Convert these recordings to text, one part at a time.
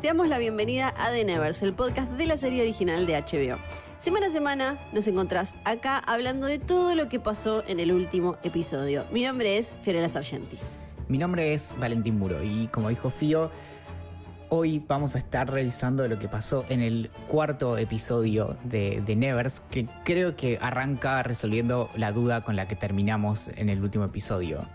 Te damos la bienvenida a The Nevers, el podcast de la serie original de HBO. Semana a semana nos encontrás acá hablando de todo lo que pasó en el último episodio. Mi nombre es Fiorella Sargenti. Mi nombre es Valentín Muro y como dijo Fío, hoy vamos a estar revisando lo que pasó en el cuarto episodio de The Nevers, que creo que arranca resolviendo la duda con la que terminamos en el último episodio.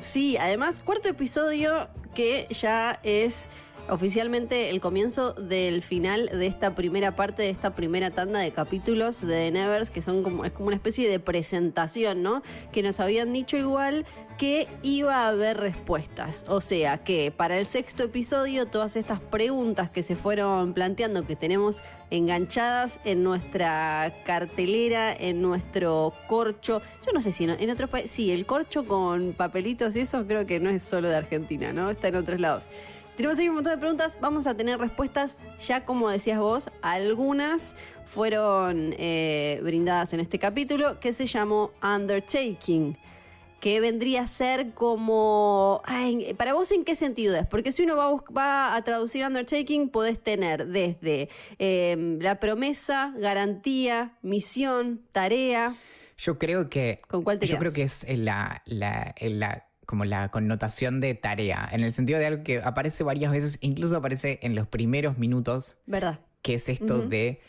Sí, además cuarto episodio que ya es oficialmente el comienzo del final de esta primera parte, de esta primera tanda de capítulos de The Nevers, que es como una especie de presentación, ¿no? Que nos habían dicho igual que iba a haber respuestas. O sea, que para el sexto episodio todas estas preguntas que se fueron planteando, que tenemos enganchadas en nuestra cartelera, en nuestro corcho. Yo no sé si en otros países, sí, el corcho con papelitos y eso creo que no es solo de Argentina, ¿no? Está en otros lados. Tenemos ahí un montón de preguntas, vamos a tener respuestas, ya como decías vos, algunas fueron brindadas en este capítulo que se llamó Undertaking, que vendría a ser como... Ay, ¿para vos en qué sentido es? Porque si uno va a traducir Undertaking, podés tener desde la promesa, garantía, misión, tarea. Yo creo que... ¿Con cuál te quedás? Yo creo que es como la connotación de tarea, en el sentido de algo que aparece varias veces, incluso aparece en los primeros minutos. ¿Verdad? Que es esto de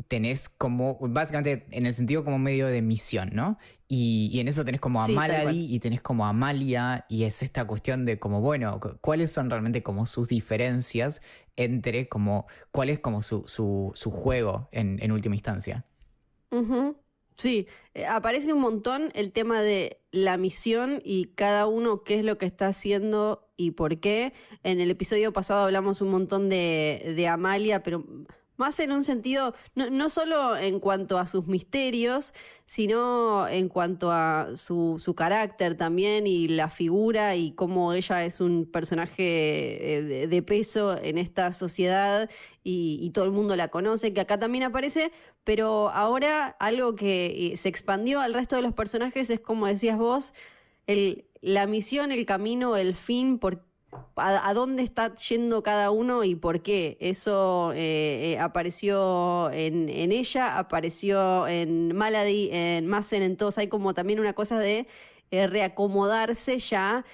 tenés como, básicamente en el sentido como medio de misión, ¿no? Y en eso tenés como a Malady y tenés como a Amalia, y es esta cuestión de como, bueno, cuáles son realmente como sus diferencias entre como, cuál es como su juego en última instancia. Sí, aparece un montón el tema de la misión y cada uno qué es lo que está haciendo y por qué. En el episodio pasado hablamos un montón de Amalia, pero más en un sentido, no solo en cuanto a sus misterios, sino en cuanto a su carácter también y la figura y cómo ella es un personaje de peso en esta sociedad y todo el mundo la conoce, que acá también aparece, pero ahora algo que se expandió al resto de los personajes es, como decías vos, la misión, el camino, el fin, a dónde está yendo cada uno y por qué. Eso apareció en ella, apareció en Malady, en Mazen, en todos. Hay como también una cosa de reacomodarse ya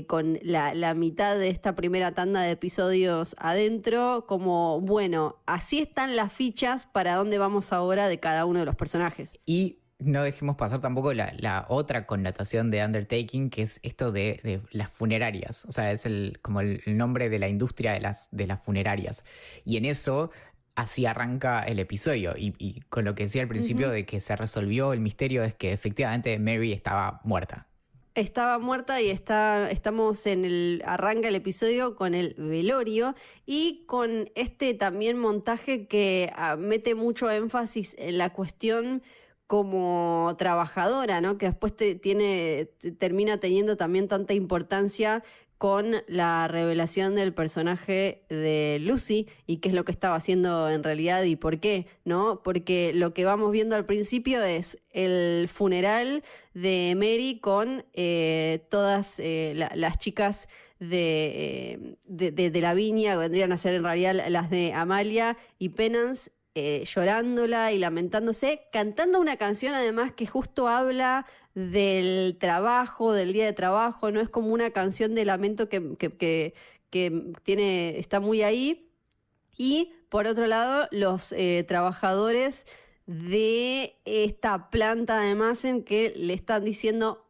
con la mitad de esta primera tanda de episodios adentro, como, bueno, así están las fichas para dónde vamos ahora de cada uno de los personajes. Y no dejemos pasar tampoco la otra connotación de Undertaking, que es esto de las funerarias. O sea, es como el nombre de la industria de las funerarias. Y en eso, así arranca el episodio. Y con lo que decía al principio de que se resolvió el misterio, es que efectivamente Mary estaba muerta. Estaba muerta y estamos arranca el episodio con el velorio y con este también montaje que mete mucho énfasis en la cuestión como trabajadora, ¿no? Que después termina teniendo también tanta importancia con la revelación del personaje de Lucy y qué es lo que estaba haciendo en realidad y por qué, ¿no? Porque lo que vamos viendo al principio es el funeral de Mary con todas las chicas de la viña, que vendrían a ser en realidad las de Amalia y Penance, llorándola y lamentándose, cantando una canción además que justo habla del trabajo, del día de trabajo, no es como una canción de lamento que está muy ahí. Y por otro lado, los trabajadores de esta planta de Mazen que le están diciendo: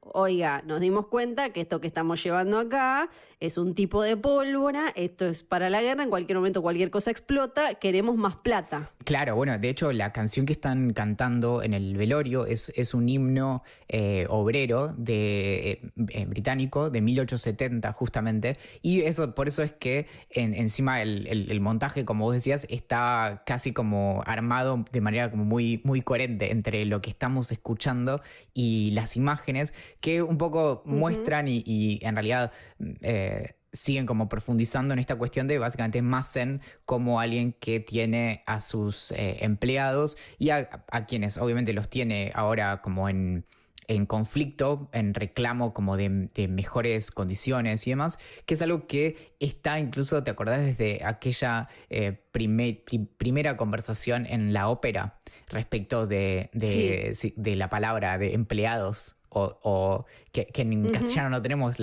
oiga, nos dimos cuenta que esto que estamos llevando acá es un tipo de pólvora, esto es para la guerra, en cualquier momento cualquier cosa explota, queremos más plata. Claro, bueno, de hecho la canción que están cantando en el velorio es un himno obrero británico de 1870 justamente, y por eso es que encima el montaje, como vos decías, está casi como armado de manera como muy, muy coherente entre lo que estamos escuchando y las imágenes que un poco muestran y en realidad siguen como profundizando en esta cuestión de básicamente Mazen como alguien que tiene a sus empleados y a quienes obviamente los tiene ahora como en en conflicto, en reclamo como de mejores condiciones y demás, que es algo que está incluso, ¿te acordás? Desde aquella primera conversación en la ópera respecto de la palabra de empleados. O que en castellano no tenemos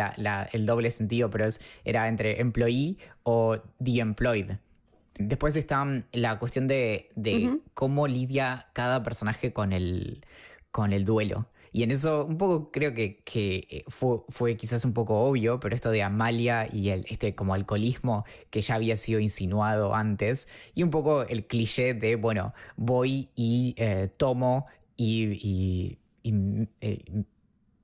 el doble sentido, pero era entre employee o the employed. Después está la cuestión de cómo lidia cada personaje con el duelo. Y en eso un poco creo que fue quizás un poco obvio, pero esto de Amalia y como alcoholismo que ya había sido insinuado antes, y un poco el cliché de, bueno, voy y tomo y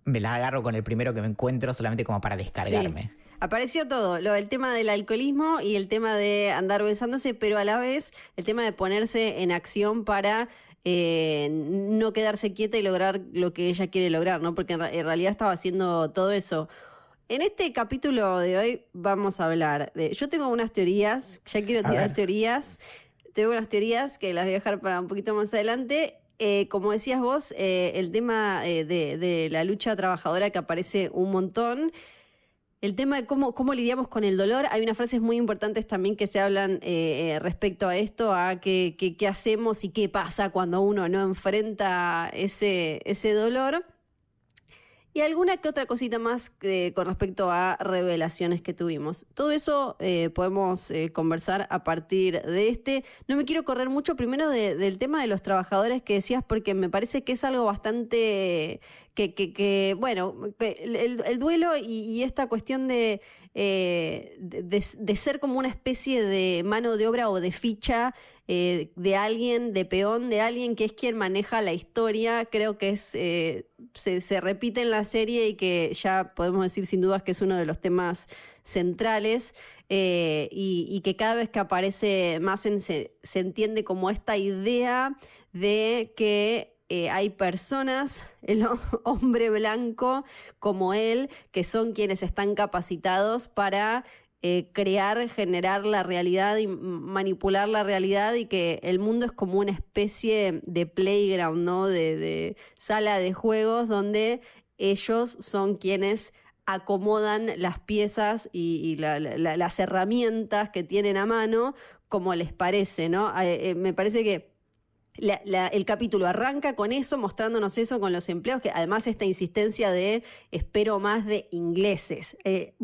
me la agarro con el primero que me encuentro solamente como para descargarme. Sí. Apareció todo, el tema del alcoholismo y el tema de andar besándose, pero a la vez el tema de ponerse en acción para no quedarse quieta y lograr lo que ella quiere lograr, ¿no? Porque en realidad estaba haciendo todo eso. En este capítulo de hoy vamos a hablar de... Yo tengo unas teorías, ya quiero tirar teorías. Tengo unas teorías que las voy a dejar para un poquito más adelante. Como decías vos, el tema de la lucha trabajadora que aparece un montón. El tema de cómo lidiamos con el dolor. Hay unas frases muy importantes también que se hablan respecto a esto, a qué hacemos y qué pasa cuando uno no enfrenta ese dolor. Y alguna que otra cosita más con respecto a revelaciones que tuvimos. Todo eso podemos conversar a partir de No me quiero correr mucho primero del tema de los trabajadores que decías, porque me parece que es algo bastante... bueno, el duelo y esta cuestión de ser como una especie de mano de obra o de ficha de alguien, de peón, de alguien que es quien maneja la historia, creo que se repite en la serie y que ya podemos decir sin dudas que es uno de los temas centrales y que cada vez que aparece Mazen se entiende como esta idea de que hay personas, el hombre blanco como él, que son quienes están capacitados para crear, generar la realidad y manipular la realidad, y que el mundo es como una especie de playground, ¿no? De sala de juegos donde ellos son quienes acomodan las piezas y las herramientas que tienen a mano como les parece, ¿no? Me parece que el capítulo arranca con eso, mostrándonos eso con los empleados, que además esta insistencia de espero más de ingleses. Se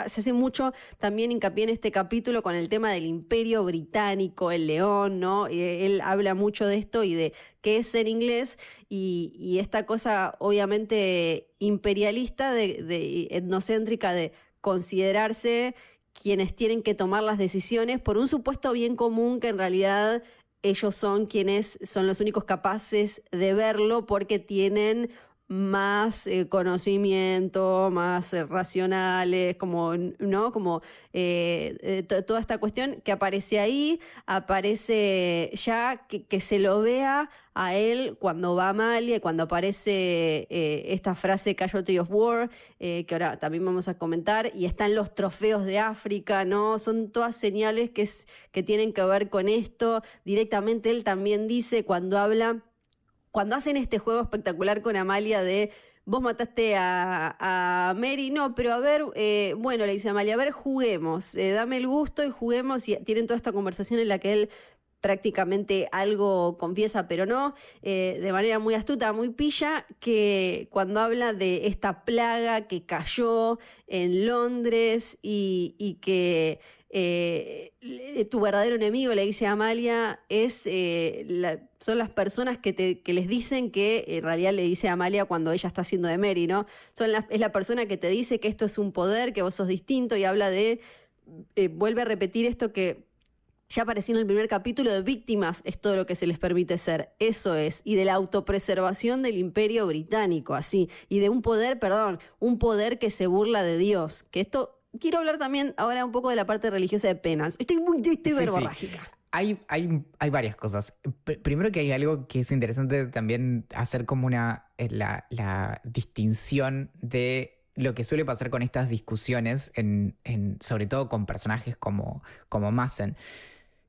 hace mucho también hincapié en este capítulo con el tema del Imperio Británico, el león, ¿no? Él habla mucho de esto y de qué es ser inglés y esta cosa obviamente imperialista, de etnocéntrica, de considerarse quienes tienen que tomar las decisiones por un supuesto bien común que en realidad ellos son quienes son los únicos capaces de verlo porque tienen más conocimiento, más racionales, como, ¿no? Como toda esta cuestión que aparece ahí, aparece ya que se lo vea a él cuando va a Amalia, cuando aparece esta frase Casualty of War, que ahora también vamos a comentar, y están los trofeos de África, ¿no? Son todas señales que tienen que ver con esto. Directamente él también dice cuando hacen este juego espectacular con Amalia de vos mataste a Mary, no, pero a ver, bueno, le dice Amalia, a ver, juguemos, dame el gusto y juguemos, y tienen toda esta conversación en la que él prácticamente algo confiesa, pero no, de manera muy astuta, muy pilla, que cuando habla de esta plaga que cayó en Londres y que tu verdadero enemigo, le dice a Amalia, son las personas que les dicen que, en realidad le dice a Amalia cuando ella está haciendo de Mary, ¿no? Es la persona que te dice que esto es un poder, que vos sos distinto, y habla vuelve a repetir esto que ya apareció en el primer capítulo, de víctimas es todo lo que se les permite ser, eso es, y de la autopreservación del Imperio Británico, así, y de un poder que se burla de Dios, que esto... Quiero hablar también ahora un poco de la parte religiosa de Penas. Estoy verborrágica. Sí. Hay varias cosas. Primero que hay algo que es interesante también hacer como la distinción de lo que suele pasar con estas discusiones, sobre todo con personajes como Mazen,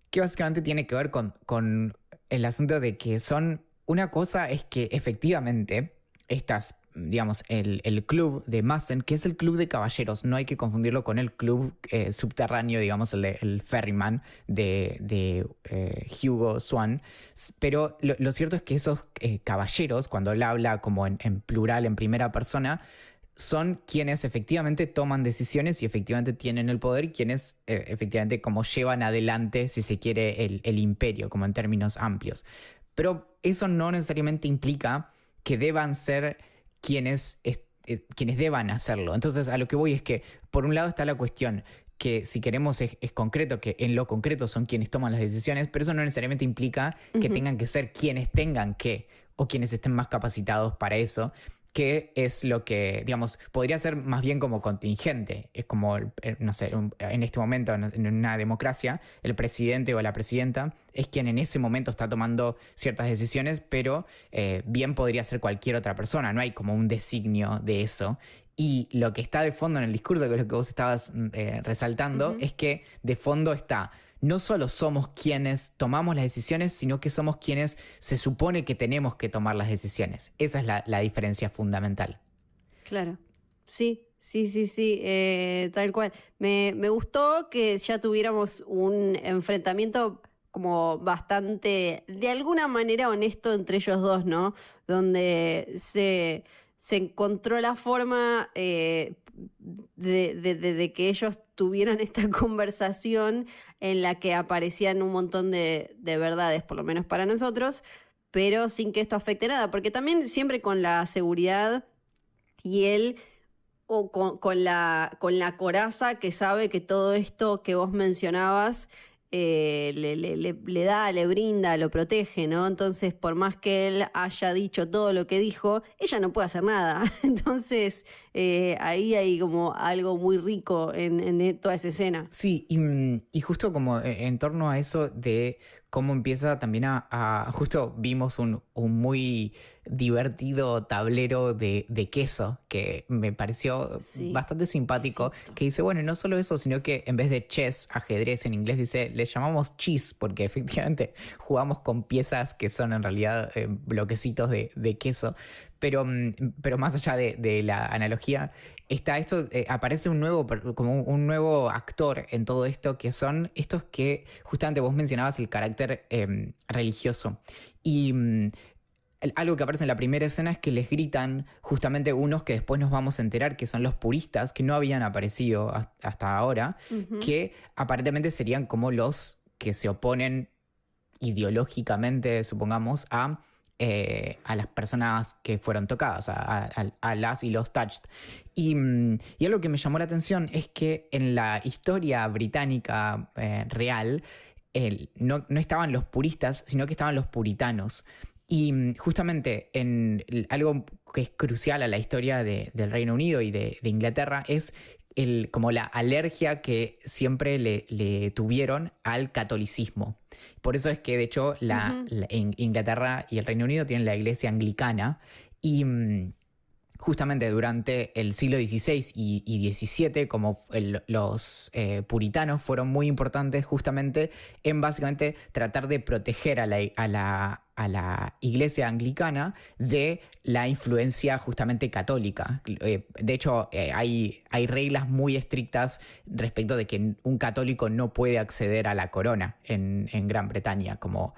que básicamente tiene que ver con el asunto de que una cosa es que efectivamente estas digamos, el club de Mazen, que es el club de caballeros. No hay que confundirlo con el club subterráneo, digamos, el Ferryman de Hugo Swan. Pero lo cierto es que esos caballeros, cuando él habla como en plural, en primera persona, son quienes efectivamente toman decisiones y efectivamente tienen el poder y quienes efectivamente como llevan adelante, si se quiere, el imperio, como en términos amplios. Pero eso no necesariamente implica que deban ser quienes deban hacerlo. Entonces, a lo que voy es que, por un lado está la cuestión que si queremos es concreto, que en lo concreto son quienes toman las decisiones, pero eso no necesariamente implica que tengan que ser quienes tengan que, o quienes estén más capacitados para eso, que es lo que, digamos, podría ser más bien como contingente. Es como, no sé, en este momento, en una democracia, el presidente o la presidenta es quien en ese momento está tomando ciertas decisiones, pero bien podría ser cualquier otra persona. No hay como un designio de eso. Y lo que está de fondo en el discurso, que es lo que vos estabas resaltando, es que de fondo está: no solo somos quienes tomamos las decisiones, sino que somos quienes se supone que tenemos que tomar las decisiones. Esa es la diferencia fundamental. Claro, sí, tal cual. Me gustó que ya tuviéramos un enfrentamiento como bastante, de alguna manera, honesto entre ellos dos, ¿no? Donde se encontró la forma de que ellos tuvieran esta conversación en la que aparecían un montón de verdades, por lo menos para nosotros, pero sin que esto afecte nada, porque también siempre con la seguridad y él, o con la coraza que sabe que todo esto que vos mencionabas le da, le brinda, lo protege, ¿no? Entonces, por más que él haya dicho todo lo que dijo, ella no puede hacer nada. Entonces, ahí hay como algo muy rico en toda esa escena. Sí, y justo como en torno a eso de cómo empieza también justo vimos un muy divertido tablero de queso que me pareció bastante simpático, que dice, bueno, y no solo eso, sino que en vez de chess, ajedrez en inglés, dice, le llamamos cheese, porque efectivamente jugamos con piezas que son en realidad bloquecitos de queso. Pero más allá de la analogía, está esto, aparece como un nuevo actor en todo esto, que son estos que justamente vos mencionabas el carácter religioso. Y algo que aparece en la primera escena es que les gritan justamente unos que después nos vamos a enterar que son los puristas, que no habían aparecido hasta ahora, que aparentemente serían como los que se oponen ideológicamente, supongamos, a las personas que fueron tocadas, a las y los touched. Y algo que me llamó la atención es que en la historia británica real no estaban los puristas, sino que estaban los puritanos. Y justamente algo que es crucial a la historia del Reino Unido y de Inglaterra es como la alergia que siempre le tuvieron al catolicismo. Por eso es que, de hecho, en Inglaterra y el Reino Unido tienen la iglesia anglicana y justamente durante el siglo XVI y XVII, como los puritanos fueron muy importantes justamente en básicamente tratar de proteger a la iglesia anglicana de la influencia justamente católica. De hecho, hay reglas muy estrictas respecto de que un católico no puede acceder a la corona en Gran Bretaña, como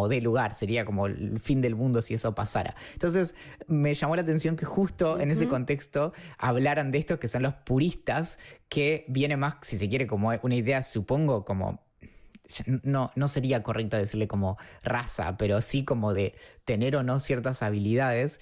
dé lugar, sería como el fin del mundo si eso pasara. Entonces me llamó la atención que justo en ese contexto hablaran de esto, que son los puristas, que viene más, si se quiere, como una idea, supongo, como no sería correcto decirle como raza, pero sí como de tener o no ciertas habilidades,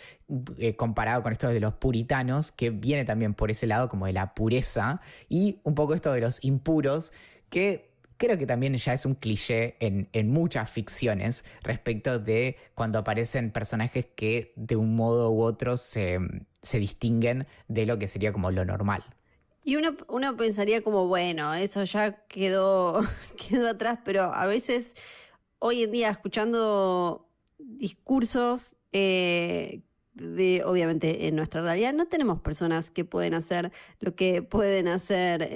comparado con esto de los puritanos, que viene también por ese lado como de la pureza, y un poco esto de los impuros, que creo que también ya es un cliché en muchas ficciones respecto de cuando aparecen personajes que de un modo u otro se distinguen de lo que sería como lo normal. Y uno pensaría como, bueno, eso ya quedó atrás, pero a veces hoy en día escuchando discursos obviamente en nuestra realidad no tenemos personas que pueden hacer lo que pueden hacer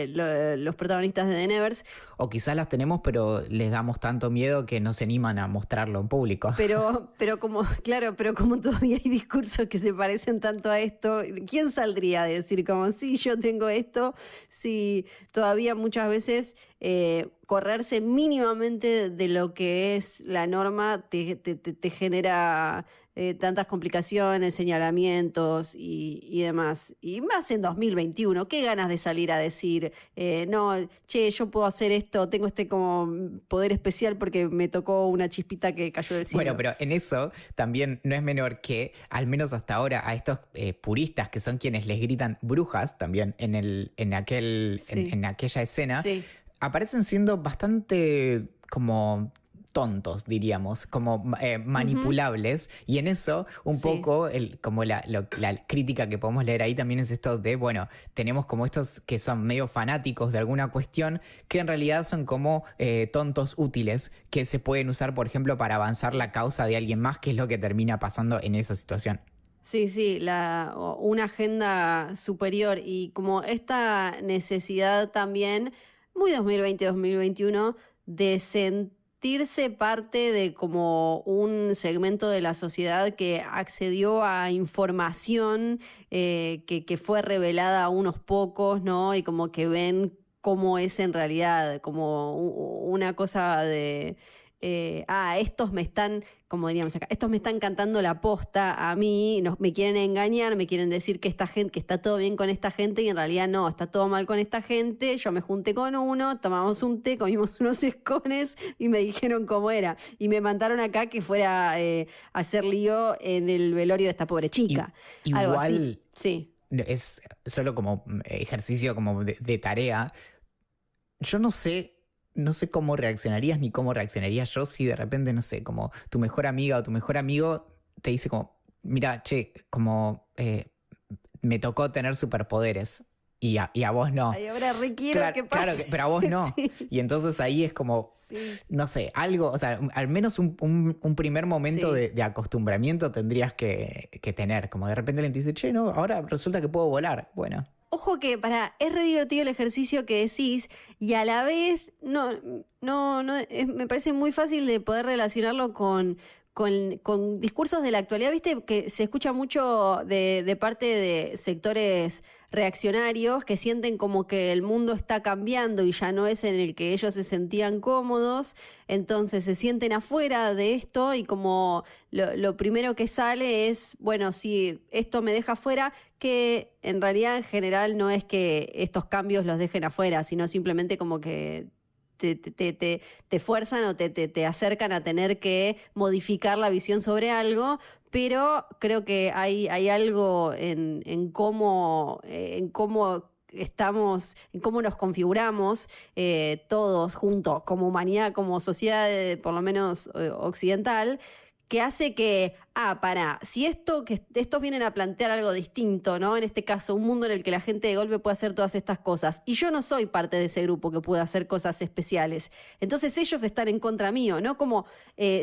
los protagonistas de The Nevers. O quizás las tenemos, pero les damos tanto miedo que no se animan a mostrarlo en público. Pero como todavía hay discursos que se parecen tanto a esto, ¿quién saldría a decir como sí, yo tengo esto? Sí, todavía muchas veces correrse mínimamente de lo que es la norma te genera tantas complicaciones, señalamientos y demás. Y más en 2021, qué ganas de salir a decir, no, che, yo puedo hacer esto, tengo este como poder especial porque me tocó una chispita que cayó del cielo. Bueno, pero en eso también no es menor que, al menos hasta ahora, a estos puristas que son quienes les gritan brujas también en aquella escena, Sí. aparecen siendo bastante como tontos, diríamos, como manipulables. Y en eso, un Sí. poco, como la crítica que podemos leer ahí también es esto de, bueno, tenemos como estos que son medio fanáticos de alguna cuestión, que en realidad son como tontos útiles, que se pueden usar, por ejemplo, para avanzar la causa de alguien más, que es lo que termina pasando en esa situación. Sí, sí, una agenda superior y como esta necesidad también, muy 2020-2021, de sentirse parte de como un segmento de la sociedad que accedió a información que fue revelada a unos pocos, ¿no? Y como que ven cómo es en realidad, como una cosa de... estos me están, como diríamos acá, estos me están cantando la posta a mí, me quieren engañar, me quieren decir que esta gente, que está todo bien con esta gente y en realidad no, está todo mal con esta gente. Yo me junté con uno, tomamos un té, comimos unos escones y me dijeron cómo era. Y me mandaron acá que fuera a hacer lío en el velorio de esta pobre chica. Algo así. Igual Sí. es solo como ejercicio como de tarea. Yo no sé cómo reaccionarías ni cómo reaccionaría yo si de repente, no sé, como tu mejor amiga o tu mejor amigo te dice como, mira, che, como me tocó tener superpoderes y a vos no. Ay, ahora requiero Claro, que pase. claro, pero a vos no. Sí. Y entonces ahí es como, Sí. no sé, algo, o sea, al menos un primer momento Sí. de acostumbramiento tendrías que tener. Como de repente alguien te dice, che, no, ahora resulta que puedo volar. Bueno. Ojo que es re divertido el ejercicio que decís y a la vez me parece muy fácil de poder relacionarlo con discursos de la actualidad. Viste que se escucha mucho de parte de sectores reaccionarios que sienten como que el mundo está cambiando y ya no es en el que ellos se sentían cómodos, entonces se sienten afuera de esto y como lo primero que sale es, bueno, si esto me deja afuera, que en realidad en general no es que estos cambios los dejen afuera, sino simplemente como que te fuerzan o te acercan a tener que modificar la visión sobre algo, pero creo que hay algo en cómo estamos, en cómo nos configuramos todos juntos, como humanidad, como sociedad, por lo menos occidental, que hace que, si estos vienen a plantear algo distinto, ¿no? En este caso, un mundo en el que la gente de golpe puede hacer todas estas cosas, y yo no soy parte de ese grupo que puede hacer cosas especiales, entonces ellos están en contra mío, ¿no? Como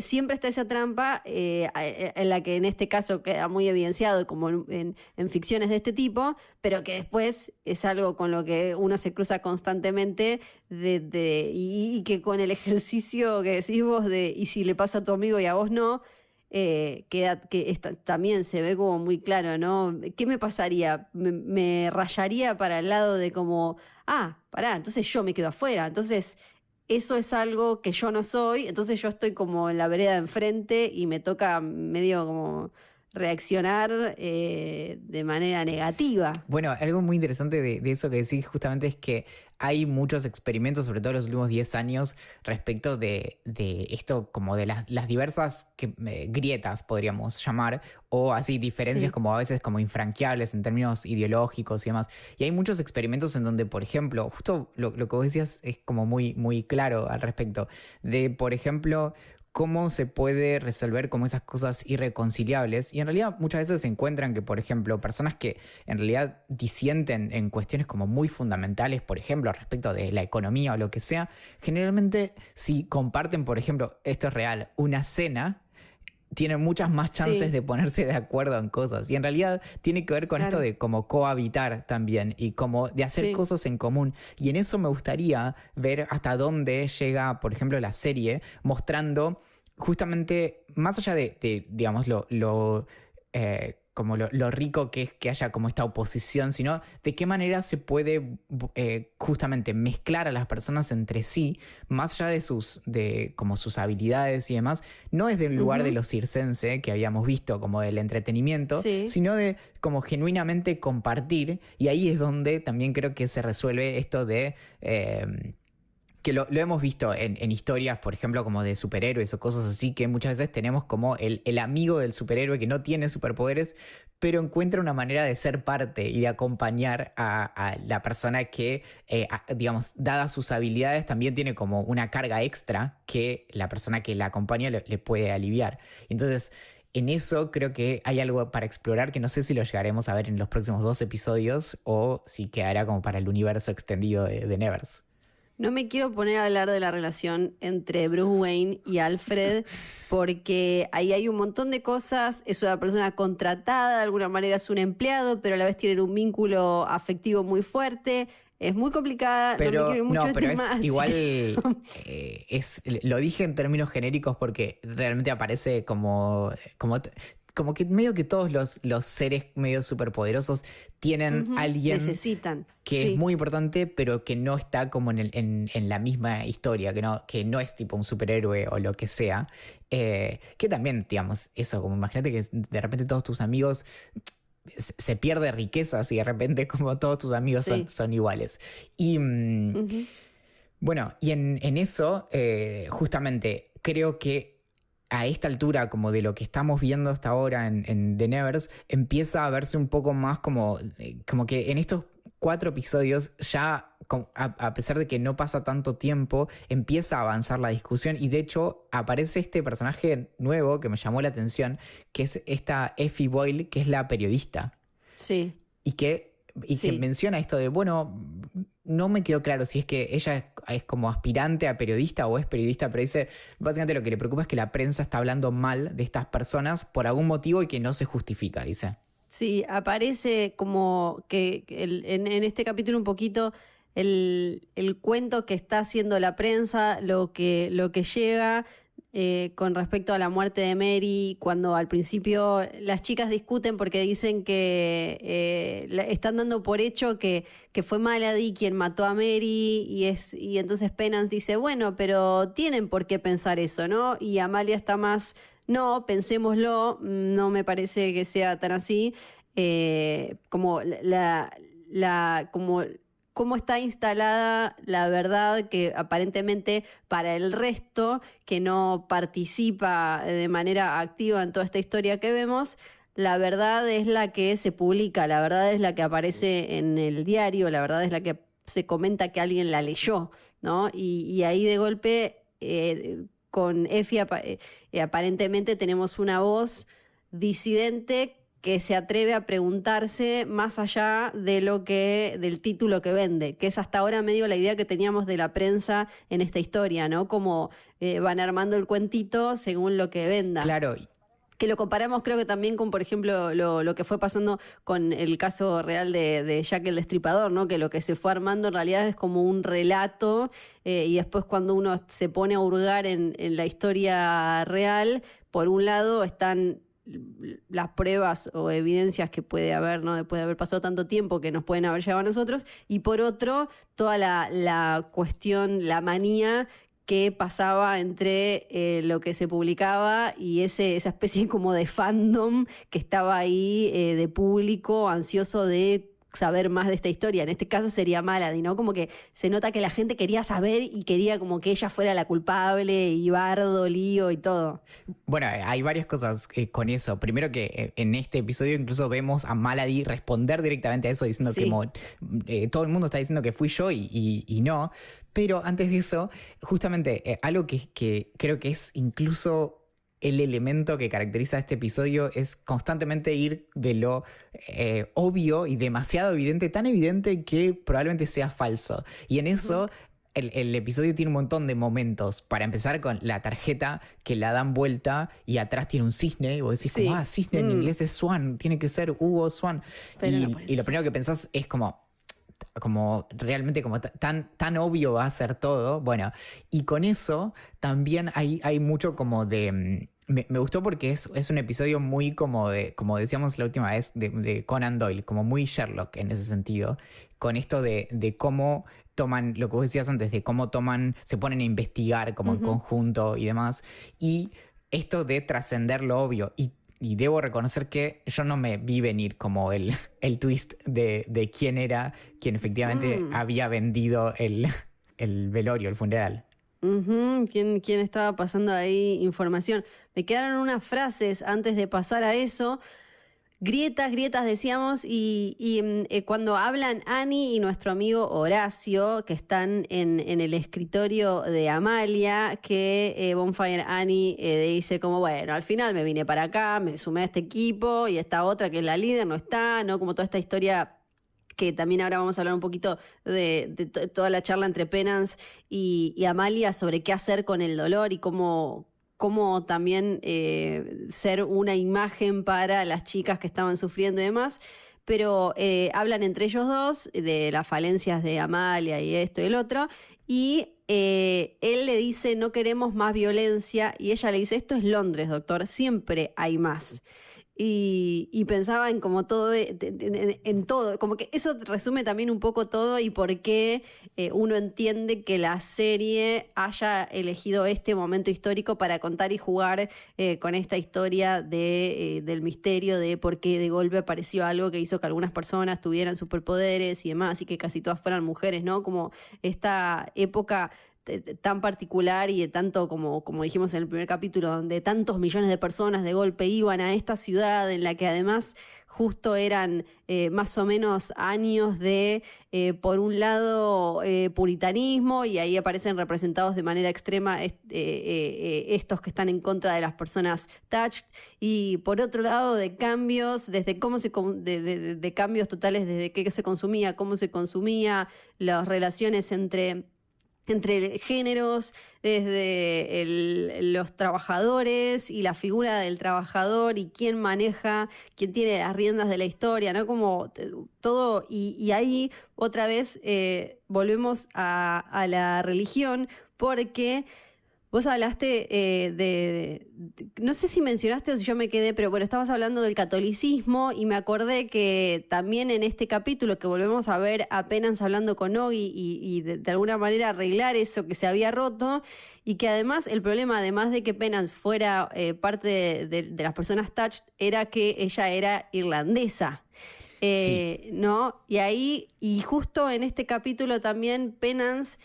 siempre está esa trampa en la que en este caso queda muy evidenciado, como en ficciones de este tipo, pero que después es algo con lo que uno se cruza constantemente y que con el ejercicio que decís vos de y si le pasa a tu amigo y a vos no, también se ve como muy claro, ¿no? ¿Qué me pasaría? Me rayaría para el lado de como, pará, entonces yo me quedo afuera, entonces eso es algo que yo no soy, entonces yo estoy como en la vereda de enfrente y me toca medio como reaccionar de manera negativa. Bueno, algo muy interesante de eso que decís justamente es que hay muchos experimentos, sobre todo en los últimos 10 años, respecto de esto, como de las diversas grietas, podríamos llamar, o así diferencias Sí. como a veces como infranqueables en términos ideológicos y demás. Y hay muchos experimentos en donde, por ejemplo, justo lo que vos decías es como muy, muy claro al respecto, de, por ejemplo, cómo se puede resolver como esas cosas irreconciliables. Y en realidad muchas veces se encuentran que, por ejemplo, personas que en realidad disienten en cuestiones como muy fundamentales, por ejemplo, respecto de la economía o lo que sea, generalmente si comparten, por ejemplo, esto es real, una cena, tienen muchas más chances Sí. de ponerse de acuerdo en cosas. Y en realidad tiene que ver con esto Claro. de como cohabitar también y como de hacer Sí. cosas en común. Y en eso me gustaría ver hasta dónde llega, por ejemplo, la serie, mostrando justamente, más allá digamos, como lo rico que es que haya como esta oposición, sino de qué manera se puede justamente mezclar a las personas entre sí, más allá de como sus habilidades y demás, no desde el lugar de Ujú. lo circense que habíamos visto, como del entretenimiento, Sí. sino de como genuinamente compartir, y ahí es donde también creo que se resuelve esto de... que lo hemos visto en historias, por ejemplo, como de superhéroes o cosas así, que muchas veces tenemos como el amigo del superhéroe que no tiene superpoderes, pero encuentra una manera de ser parte y de acompañar a la persona que, digamos, dadas sus habilidades, también tiene como una carga extra que la persona que la acompaña le puede aliviar. Entonces, en eso creo que hay algo para explorar que no sé si lo llegaremos a ver en los próximos 2 episodios o si quedará como para el universo extendido de Nevers. No me quiero poner a hablar de la relación entre Bruce Wayne y Alfred, porque ahí hay un montón de cosas. Es una persona contratada, de alguna manera es un empleado, pero a la vez tienen un vínculo afectivo muy fuerte. Es muy complicada, no me quiero ir Pero mucho no, de pero tema, es así igual, que... lo dije en términos genéricos porque realmente aparece como que medio que todos los seres medio superpoderosos tienen Ujú. alguien Necesitan, que es sí, muy importante, pero que no está como en la misma historia, que no es tipo un superhéroe o lo que sea. Que también, digamos, eso, como imagínate que de repente todos tus amigos se pierde riquezas y de repente como todos tus amigos sí. son iguales. Y Ujú. bueno, y en eso, justamente, creo que a esta altura, como de lo que estamos viendo hasta ahora en The Nevers, empieza a verse un poco más como que en estos 4 episodios, ya a pesar de que no pasa tanto tiempo, empieza a avanzar la discusión y de hecho aparece este personaje nuevo que me llamó la atención, que es esta Effie Boyle, que es la periodista Sí, y que sí. menciona esto de, bueno, no me quedó claro si es que ella es como aspirante a periodista o es periodista, pero dice, básicamente lo que le preocupa es que la prensa está hablando mal de estas personas por algún motivo y que no se justifica, dice. Sí, aparece como que en este capítulo un poquito el cuento que está haciendo la prensa, lo que llega con respecto a la muerte de Mary, cuando al principio las chicas discuten porque dicen que están dando por hecho que fue Malady quien mató a Mary y entonces Penance dice, bueno, pero tienen por qué pensar eso, ¿no? Y Amalia está más... No, pensémoslo, no me parece que sea tan así. Como como cómo está instalada la verdad que aparentemente para el resto que no participa de manera activa en toda esta historia que vemos, la verdad es la que se publica, la verdad es la que aparece en el diario, la verdad es la que se comenta que alguien la leyó, ¿no? Y ahí de golpe con Effie aparentemente tenemos una voz disidente que se atreve a preguntarse más allá de del título que vende, que es hasta ahora medio la idea que teníamos de la prensa en esta historia, ¿no? Como van armando el cuentito según lo que venda. Claro, Que lo comparamos creo que también con, por ejemplo, lo que fue pasando con el caso real de Jack el Destripador, ¿no? Que lo que se fue armando en realidad es como un relato y después cuando uno se pone a hurgar en la historia real, por un lado están las pruebas o evidencias que puede haber, ¿no? Después de haber pasado tanto tiempo que nos pueden haber llegado a nosotros, y por otro, toda la cuestión, la manía que pasaba entre lo que se publicaba y esa especie como de fandom que estaba ahí de público ansioso de saber más de esta historia. En este caso sería Malady, ¿no? Como que se nota que la gente quería saber y quería como que ella fuera la culpable y bardo, lío y todo. bueno, hay varias cosas con eso. Primero que en este episodio incluso vemos a Malady responder directamente a eso diciendo que Sí. todo el mundo está diciendo que fui yo y no. Pero antes de eso, justamente algo que creo que es incluso el elemento que caracteriza este episodio es constantemente ir de lo obvio y demasiado evidente, tan evidente que probablemente sea falso. Y en eso el episodio tiene un montón de momentos. Para empezar con la tarjeta que la dan vuelta y atrás tiene un cisne. Y vos decís, Sí. como, cisne en inglés es Swan, tiene que ser Hugo Swan. Pero Y, no puede y lo ser. primero que pensás es como realmente como tan obvio va a ser todo. Bueno, y con eso también hay mucho como de... Me gustó porque es un episodio muy como decíamos la última vez, de Conan Doyle, como muy Sherlock en ese sentido, con esto de cómo toman, lo que vos decías antes, de cómo se ponen a investigar como en conjunto y demás, y esto de trascender lo obvio. Y debo reconocer que yo no me vi venir como el twist de quién era quien efectivamente había vendido el velorio, el funeral. ¿Quién estaba pasando ahí información? Me quedaron unas frases antes de pasar a eso. Grietas decíamos, cuando hablan Annie y nuestro amigo Horacio, que están en el escritorio de Amalia, que Bonfire Annie dice como, bueno, al final me vine para acá, me sumé a este equipo, y esta otra que es la líder no está, ¿no? Como toda esta historia que también ahora vamos a hablar un poquito de toda la charla entre Penance y Amalia sobre qué hacer con el dolor y cómo también ser una imagen para las chicas que estaban sufriendo y demás. Pero hablan entre ellos dos de las falencias de Amalia y esto y el otro. Y él le dice, no queremos más violencia. Y ella le dice, esto es Londres, doctor, siempre hay más. Y pensaba en como todo, en todo, como que eso resume también un poco todo y por qué uno entiende que la serie haya elegido este momento histórico para contar y jugar con esta historia del misterio de por qué de golpe apareció algo que hizo que algunas personas tuvieran superpoderes y demás, y que casi todas fueran mujeres, ¿no? Como esta época tan particular y de tanto, como dijimos en el primer capítulo, donde tantos millones de personas de golpe iban a esta ciudad en la que además justo eran más o menos años de, por un lado, puritanismo, y ahí aparecen representados de manera extrema estos que están en contra de las personas touched, y por otro lado de cambios, desde cómo de cambios totales, desde qué se consumía, cómo se consumía, las relaciones entre géneros, desde los trabajadores y la figura del trabajador y quién tiene las riendas de la historia, ¿no? Como todo, y ahí otra vez volvemos a la religión, porque vos hablaste no sé si mencionaste o si yo me quedé, pero bueno, estabas hablando del catolicismo y me acordé que también en este capítulo que volvemos a ver apenas hablando con Ogi y de alguna manera arreglar eso que se había roto, y que además el problema, además de que Penance fuera parte de las personas touched, era que ella era irlandesa. Sí. ¿No? Y justo en este capítulo también Penance,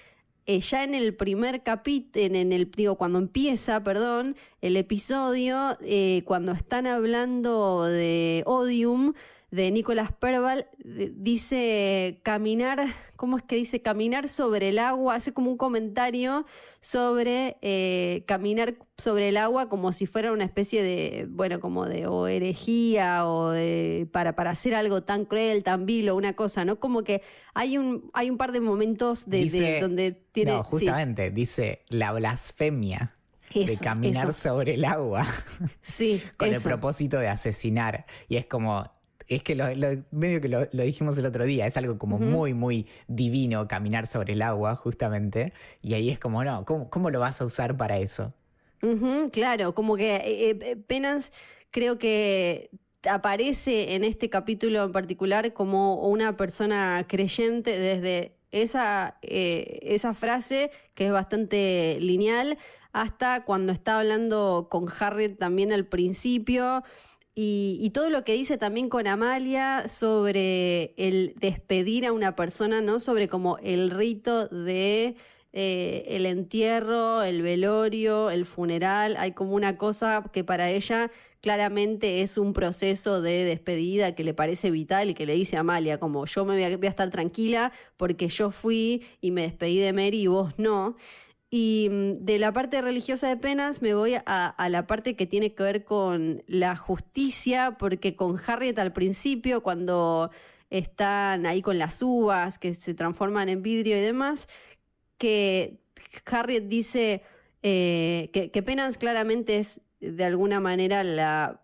ya en el primer capítulo, cuando empieza, perdón, el episodio, cuando están hablando de Odium, de Nicholas Perval, dice caminar, ¿cómo es que dice? Caminar sobre el agua, hace como un comentario sobre caminar sobre el agua como si fuera una especie de, bueno, como de o herejía o de para hacer algo tan cruel, tan vil o una cosa, ¿no? Como que hay un par de momentos Dice, donde tiene... No, justamente, dice la blasfemia de Eso, caminar eso. sobre el agua Sí, con el eso. propósito de asesinar. Y es como, es que medio que lo dijimos el otro día, es algo como muy, muy divino caminar sobre el agua, justamente. Y ahí es como, no, ¿cómo lo vas a usar para eso? Claro, como que Penance creo que aparece en este capítulo en particular como una persona creyente desde esa frase que es bastante lineal hasta cuando está hablando con Harriet también al principio. Y todo lo que dice también con Amalia sobre el despedir a una persona, ¿no? Sobre como el rito de el entierro, el velorio, el funeral. Hay como una cosa que para ella claramente es un proceso de despedida que le parece vital y que le dice a Amalia, como yo voy a estar tranquila porque yo fui y me despedí de Mary y vos no. Y de la parte religiosa de Penas me voy a la parte que tiene que ver con la justicia, porque con Harriet al principio, cuando están ahí con las uvas que se transforman en vidrio y demás, que Harriet dice que Penance claramente es de alguna manera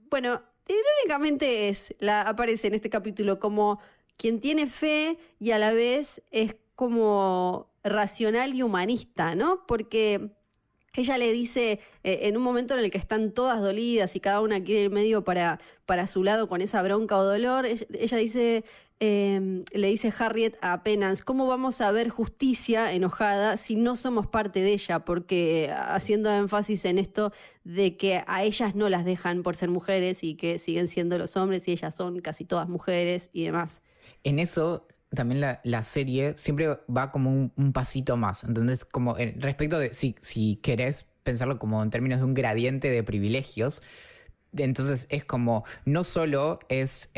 bueno, irónicamente aparece en este capítulo como quien tiene fe y a la vez es como racional y humanista, ¿no? Porque ella le dice, en un momento en el que están todas dolidas y cada una quiere ir medio para su lado con esa bronca o dolor, ella dice, le dice Harriet a Penance, ¿cómo vamos a ver justicia enojada si no somos parte de ella? Porque haciendo énfasis en esto de que a ellas no las dejan por ser mujeres y que siguen siendo los hombres y ellas son casi todas mujeres y demás. En eso también la serie siempre va como un pasito más. Entonces, como respecto de si querés pensarlo como en términos de un gradiente de privilegios, entonces es como no solo es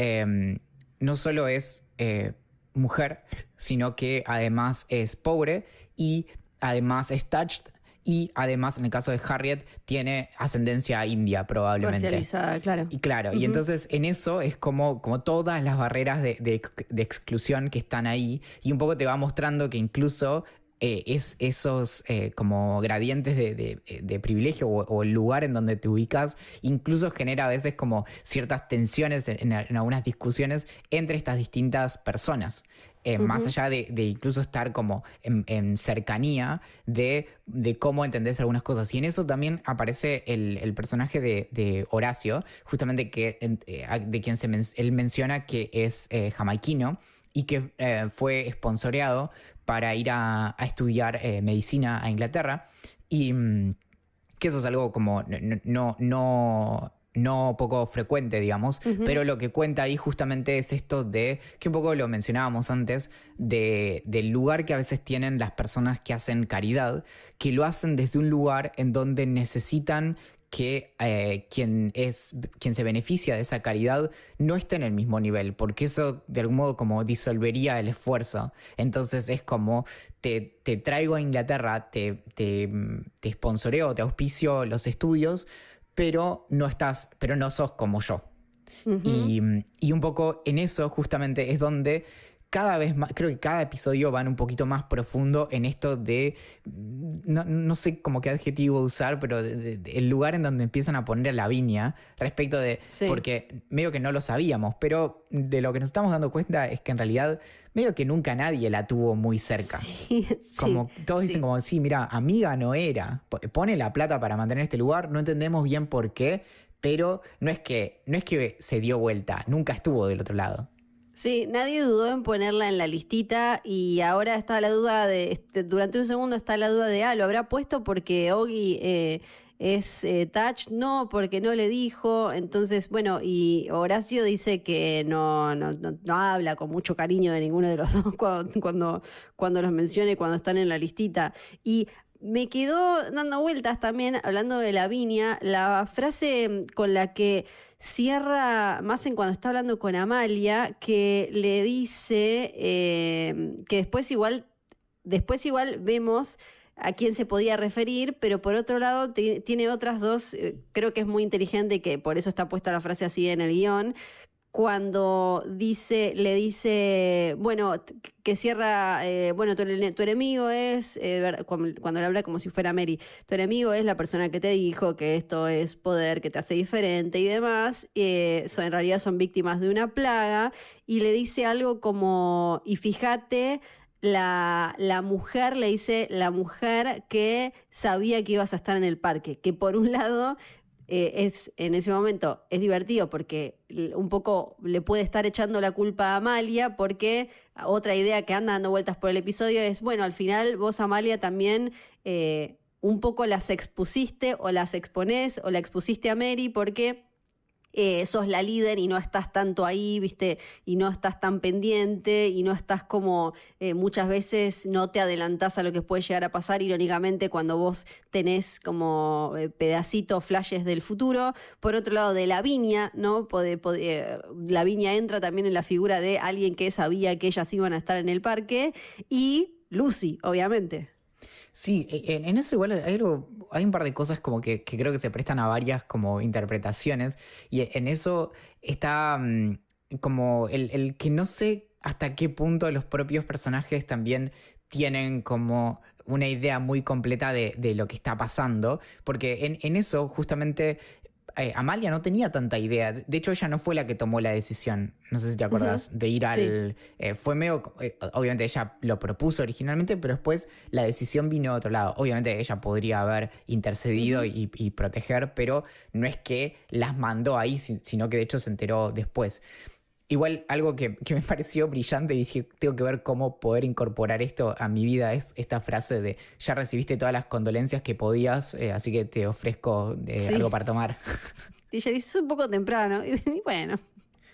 mujer, sino que además es pobre y además es touched. Y además, en el caso de Harriet, tiene ascendencia india, probablemente. Racializada, claro. Y claro, y entonces en eso es como todas las barreras de exclusión que están ahí. Y un poco te va mostrando que incluso esos como gradientes de privilegio o el lugar en donde te ubicas, incluso genera a veces como ciertas tensiones en algunas discusiones entre estas distintas personas. Más allá de incluso estar como en cercanía de cómo entendés algunas cosas. Y en eso también aparece el personaje de Horacio, justamente de quien él menciona que es jamaiquino y que fue sponsoreado para ir a estudiar medicina a Inglaterra. Y que eso es algo como no poco frecuente, digamos, pero lo que cuenta ahí justamente es esto de, que un poco lo mencionábamos antes, del lugar que a veces tienen las personas que hacen caridad, que lo hacen desde un lugar en donde necesitan que quien se beneficia de esa caridad no esté en el mismo nivel, porque eso de algún modo como disolvería el esfuerzo. Entonces es como te traigo a Inglaterra, te sponsoreo, te auspicio los estudios, pero no sos como yo. Y un poco en eso justamente es donde cada vez más, creo que cada episodio van un poquito más profundo en esto de, no sé como qué adjetivo usar, pero el lugar en donde empiezan a poner a Lavinia respecto de, sí. Porque medio que no lo sabíamos, pero de lo que nos estamos dando cuenta es que en realidad medio que nunca nadie la tuvo muy cerca. Sí, como todos dicen como, sí, mira, amiga no era, pone la plata para mantener este lugar, no entendemos bien por qué, pero no es que se dio vuelta, nunca estuvo del otro lado. Sí, nadie dudó en ponerla en la listita y ahora está la duda durante un segundo está la duda de, lo habrá puesto porque Oggy es Touch, no, porque no le dijo. Entonces, bueno, y Horacio dice que no habla con mucho cariño de ninguno de los dos cuando los mencione, cuando están en la listita. Y me quedó dando vueltas también, hablando de Lavinia, la frase con la que cierra Mazen cuando está hablando con Amalia, que le dice que después igual vemos a quién se podía referir, pero por otro lado tiene otras dos, creo que es muy inteligente y que por eso está puesta la frase así en el guión, cuando le dice, bueno, que cierra, bueno, tu enemigo es, cuando le habla como si fuera Mary, tu enemigo es la persona que te dijo que esto es poder, que te hace diferente y demás, en realidad son víctimas de una plaga, y le dice algo como, y fíjate, la mujer, le dice la mujer que sabía que ibas a estar en el parque, que por un lado en ese momento es divertido porque un poco le puede estar echando la culpa a Amalia, porque otra idea que anda dando vueltas por el episodio es, bueno, al final vos, Amalia, también un poco las expusiste o las exponés o la expusiste a Mary porque sos la líder y no estás tanto ahí, ¿viste? Y no estás tan pendiente y no estás como muchas veces no te adelantás a lo que puede llegar a pasar, irónicamente, cuando vos tenés como pedacitos, flashes del futuro. Por otro lado, de Lavinia, ¿no? Lavinia entra también en la figura de alguien que sabía que ellas iban a estar en el parque, y Lucy, obviamente. Sí, en eso igual hay un par de cosas como que creo que se prestan a varias como interpretaciones, y en eso está como el que no sé hasta qué punto los propios personajes también tienen como una idea muy completa de lo que está pasando, porque en eso justamente Amalia no tenía tanta idea. De hecho, ella no fue la que tomó la decisión, no sé si te acuerdas, de ir Sí. al... fue medio... obviamente ella lo propuso originalmente, pero después la decisión vino de otro lado. Obviamente ella podría haber intercedido Ujú. y proteger, pero no es que las mandó ahí, sino que de hecho se enteró después. Igual algo que me pareció brillante y dije, tengo que ver cómo poder incorporar esto a mi vida, es esta frase de, ya recibiste todas las condolencias que podías, así que te ofrezco algo Sí. para tomar. Y ella dice, es un poco temprano. Y bueno,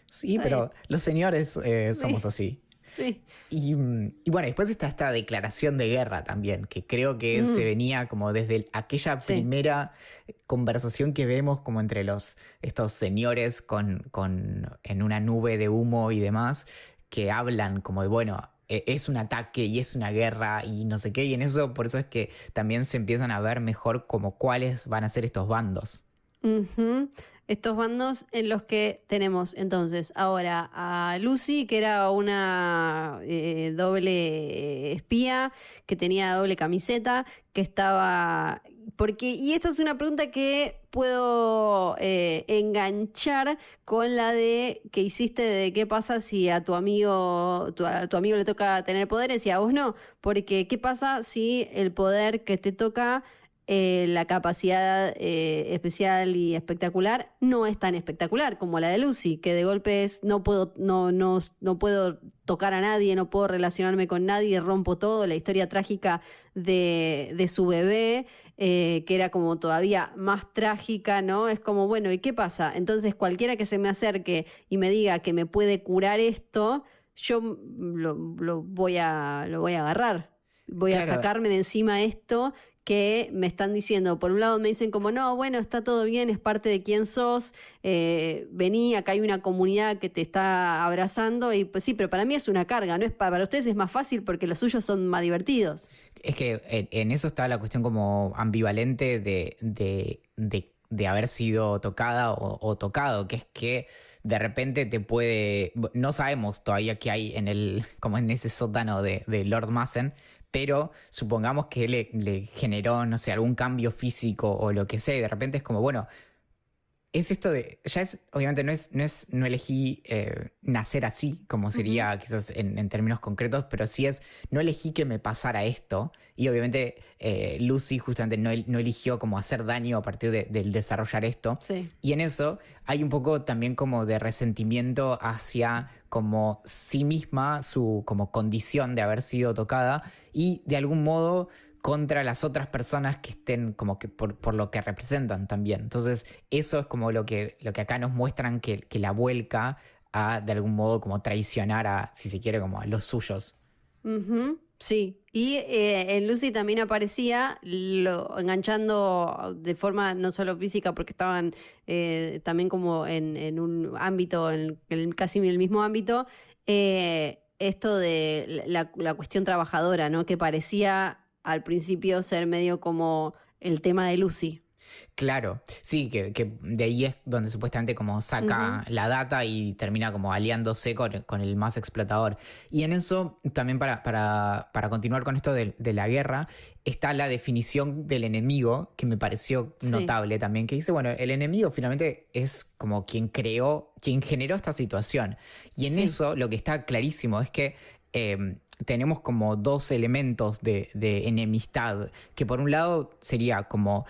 Sí, está bien. pero los señores somos Sí, así. sí. Y bueno, después está esta declaración de guerra también, que creo que se Mm, venía como desde aquella sí. primera conversación que vemos como entre estos señores en una nube de humo y demás, que hablan como de, bueno, es un ataque y es una guerra y no sé qué, y en eso, por eso es que también se empiezan a ver mejor como cuáles van a ser estos bandos. Ujú. Estos bandos en los que tenemos entonces ahora a Lucy, que era una doble espía, que tenía doble camiseta, que estaba... Porque, y esta es una pregunta que puedo enganchar con la de que hiciste de qué pasa si a tu amigo, a tu amigo le toca tener poderes y a vos no. Porque qué pasa si el poder que te toca la capacidad especial y espectacular no es tan espectacular como la de Lucy, que de golpe es no puedo tocar a nadie, no puedo relacionarme con nadie, rompo todo, la historia trágica de su bebé, que era como todavía más trágica, ¿no? Es como, bueno, ¿y qué pasa? Entonces cualquiera que se me acerque y me diga que me puede curar esto, yo lo voy a agarrar. Voy a Claro, sacarme de encima esto que me están diciendo, por un lado me dicen como, no, bueno, está todo bien, es parte de quién sos, vení, acá hay una comunidad que te está abrazando, y pues sí, pero para mí es una carga, no es para ustedes es más fácil porque los suyos son más divertidos. es que en eso está la cuestión como ambivalente de haber sido tocada o tocado, que es que de repente te puede, no sabemos todavía qué hay en como en ese sótano de Lord Massen, pero supongamos que le generó, no sé, algún cambio físico o lo que sea, y de repente es como, bueno, es esto de, ya es, obviamente no elegí nacer así, como Ujú. sería quizás en términos concretos, pero sí es, no elegí que me pasara esto, y obviamente Lucy justamente no eligió como hacer daño a partir del desarrollar esto, Sí. y en eso hay un poco también como de resentimiento hacia como sí misma, su como condición de haber sido tocada, y de algún modo contra las otras personas que estén como que por lo que representan también. Entonces, eso es como lo que acá nos muestran que la vuelca a de algún modo como traicionar a, si se quiere, como a los suyos. Ujú, sí, y en Lucy también aparecía enganchando de forma no solo física, porque estaban también como en un ámbito, casi en el mismo ámbito, esto de la cuestión trabajadora, ¿no? Que parecía al principio ser medio como el tema de Lucy. Claro, sí, que de ahí es donde supuestamente como Ujú, saca la data y termina como aliándose con el más explotador. Y en eso, también para continuar con esto de la guerra, está la definición del enemigo, que me pareció sí, notable también, que dice, bueno, el enemigo finalmente es como quien generó esta situación. Y en sí. eso lo que está clarísimo es que tenemos como dos elementos de enemistad, que por un lado sería como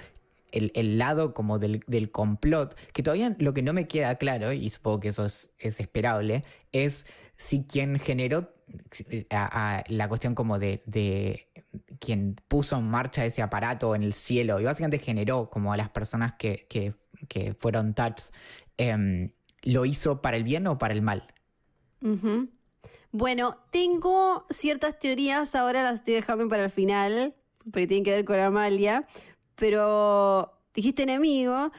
el lado como del complot, que todavía lo que no me queda claro, y supongo que eso es esperable, es si quien generó la cuestión como de quien puso en marcha ese aparato en el cielo y básicamente generó como a las personas que fueron touched, lo hizo para el bien o para el mal. Ujú. Bueno, tengo ciertas teorías, ahora las estoy dejando para el final, porque tienen que ver con Amalia, pero dijiste enemigo,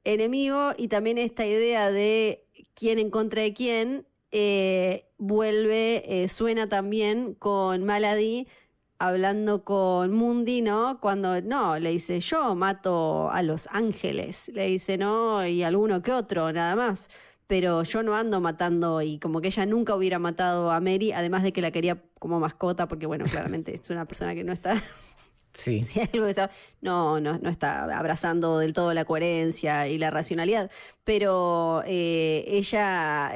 enemigo y también esta idea de quién en contra de quién suena también con Malady hablando con Mundi, ¿no? Cuando no, le dice yo mato a los ángeles, le dice no, y alguno que otro, nada más. pero yo no ando matando, y como que ella nunca hubiera matado a Mary, además de que la quería como mascota, porque bueno, claramente es una persona que no está... Sí. Si hay algo que no está abrazando del todo la coherencia y la racionalidad, pero ella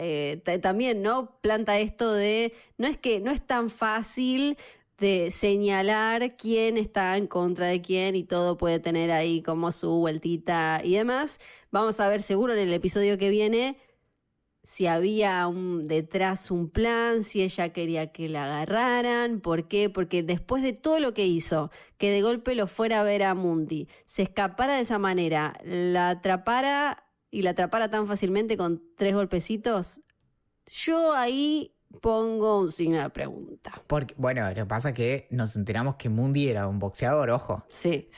también, ¿no? Planta esto de, no es tan fácil de señalar quién está en contra de quién, y todo puede tener ahí como su vueltita y demás. Vamos a ver seguro en el episodio que viene si había detrás un plan, si ella quería que la agarraran. ¿Por qué? Porque después de todo lo que hizo, que de golpe lo fuera a ver a Mundi, se escapara de esa manera, la atrapara tan fácilmente con 3 golpecitos, yo ahí pongo un signo de pregunta. Porque, bueno, lo que pasa es que nos enteramos que Mundi era un boxeador, ojo. Sí,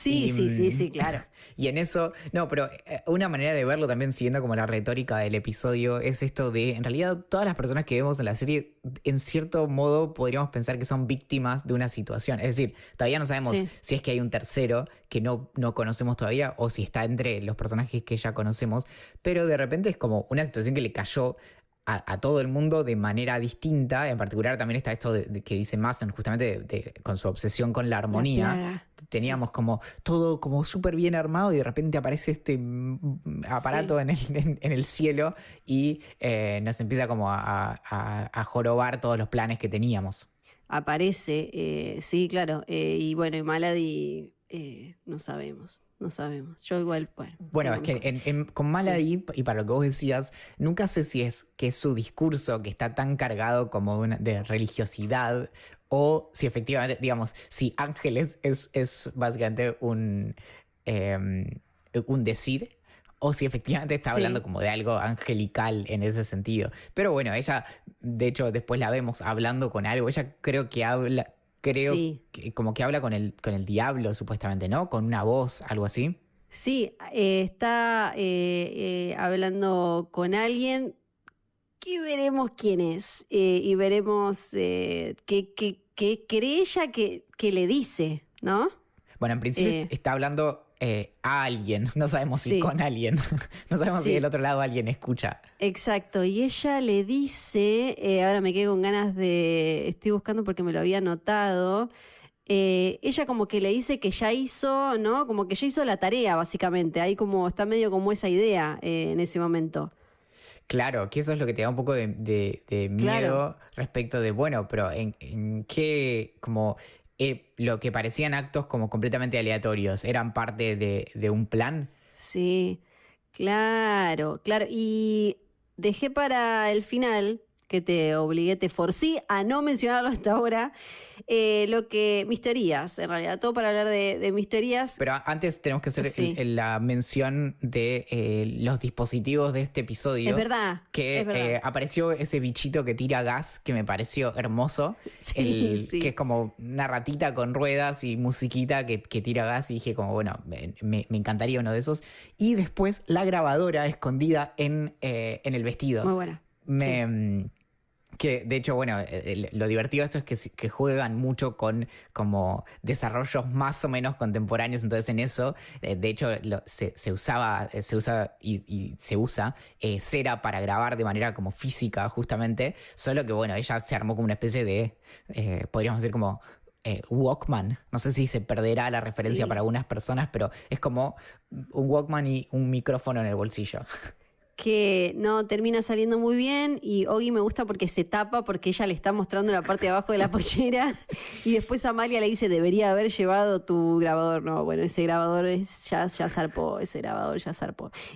claro. Y en eso, no, pero una manera de verlo también, siguiendo como la retórica del episodio, es esto de, en realidad, todas las personas que vemos en la serie, en cierto modo, podríamos pensar que son víctimas de una situación. Es decir, todavía no sabemos si es que hay un tercero que no conocemos todavía, o si está entre los personajes que ya conocemos, pero de repente es como una situación que le cayó a todo el mundo de manera distinta. En particular también está esto de que dice Mason, justamente con su obsesión con la armonía. Teníamos como todo como súper bien armado, y de repente aparece este aparato en el cielo, y nos empieza como a jorobar todos los planes que teníamos. Aparece, sí, claro. Y bueno, y Malady, no sabemos. Yo igual, bueno, es que con Malady, y para lo que vos decías, nunca sé si es que su discurso, que está tan cargado como de religiosidad, o si efectivamente, digamos, si Ángeles es básicamente un decir, o si efectivamente está hablando como de algo angelical en ese sentido. Pero bueno, ella, de hecho, después la vemos hablando con algo. Ella creo que habla... que como que habla con el diablo, supuestamente, ¿no? Con una voz, algo así. Sí, está hablando con alguien que veremos quién es, y veremos qué cree ella que le dice, ¿no? Bueno, en principio está hablando a alguien, no sabemos si con alguien, no sabemos si del otro lado alguien escucha. Exacto, y ella le dice, ahora me quedo con ganas estoy buscando porque me lo había anotado, ella como que le dice que ya hizo, ¿no? Como que ya hizo la tarea, básicamente, ahí como está medio como esa idea en ese momento. Claro, que eso es lo que te da un poco de miedo respecto de, bueno, pero en qué, como... lo que parecían actos como completamente aleatorios, ¿eran parte de un plan? Sí, claro. Y dejé para el final, que te forcé a no mencionarlo hasta ahora, mis teorías, en realidad, todo para hablar de mis teorías. Pero antes tenemos que hacer la mención de los dispositivos de este episodio. Es verdad. Que apareció ese bichito que tira gas, que me pareció hermoso. Que es como una ratita con ruedas y musiquita que tira gas, y dije como, bueno, me encantaría uno de esos. Y después la grabadora escondida en el vestido. Muy buena. Que de hecho, bueno, lo divertido de esto es que juegan mucho con como desarrollos más o menos contemporáneos. Entonces en eso, de hecho, se usa cera para grabar de manera como física, justamente. Solo que bueno, ella se armó como una especie de, podríamos decir como Walkman. No sé si se perderá la referencia para algunas personas, pero es como un Walkman y un micrófono en el bolsillo. Que no termina saliendo muy bien, y Oggy me gusta porque se tapa, porque ella le está mostrando la parte de abajo de la pollera, y después Amalia le dice, debería haber llevado tu grabador. No, bueno, ese grabador ya zarpó,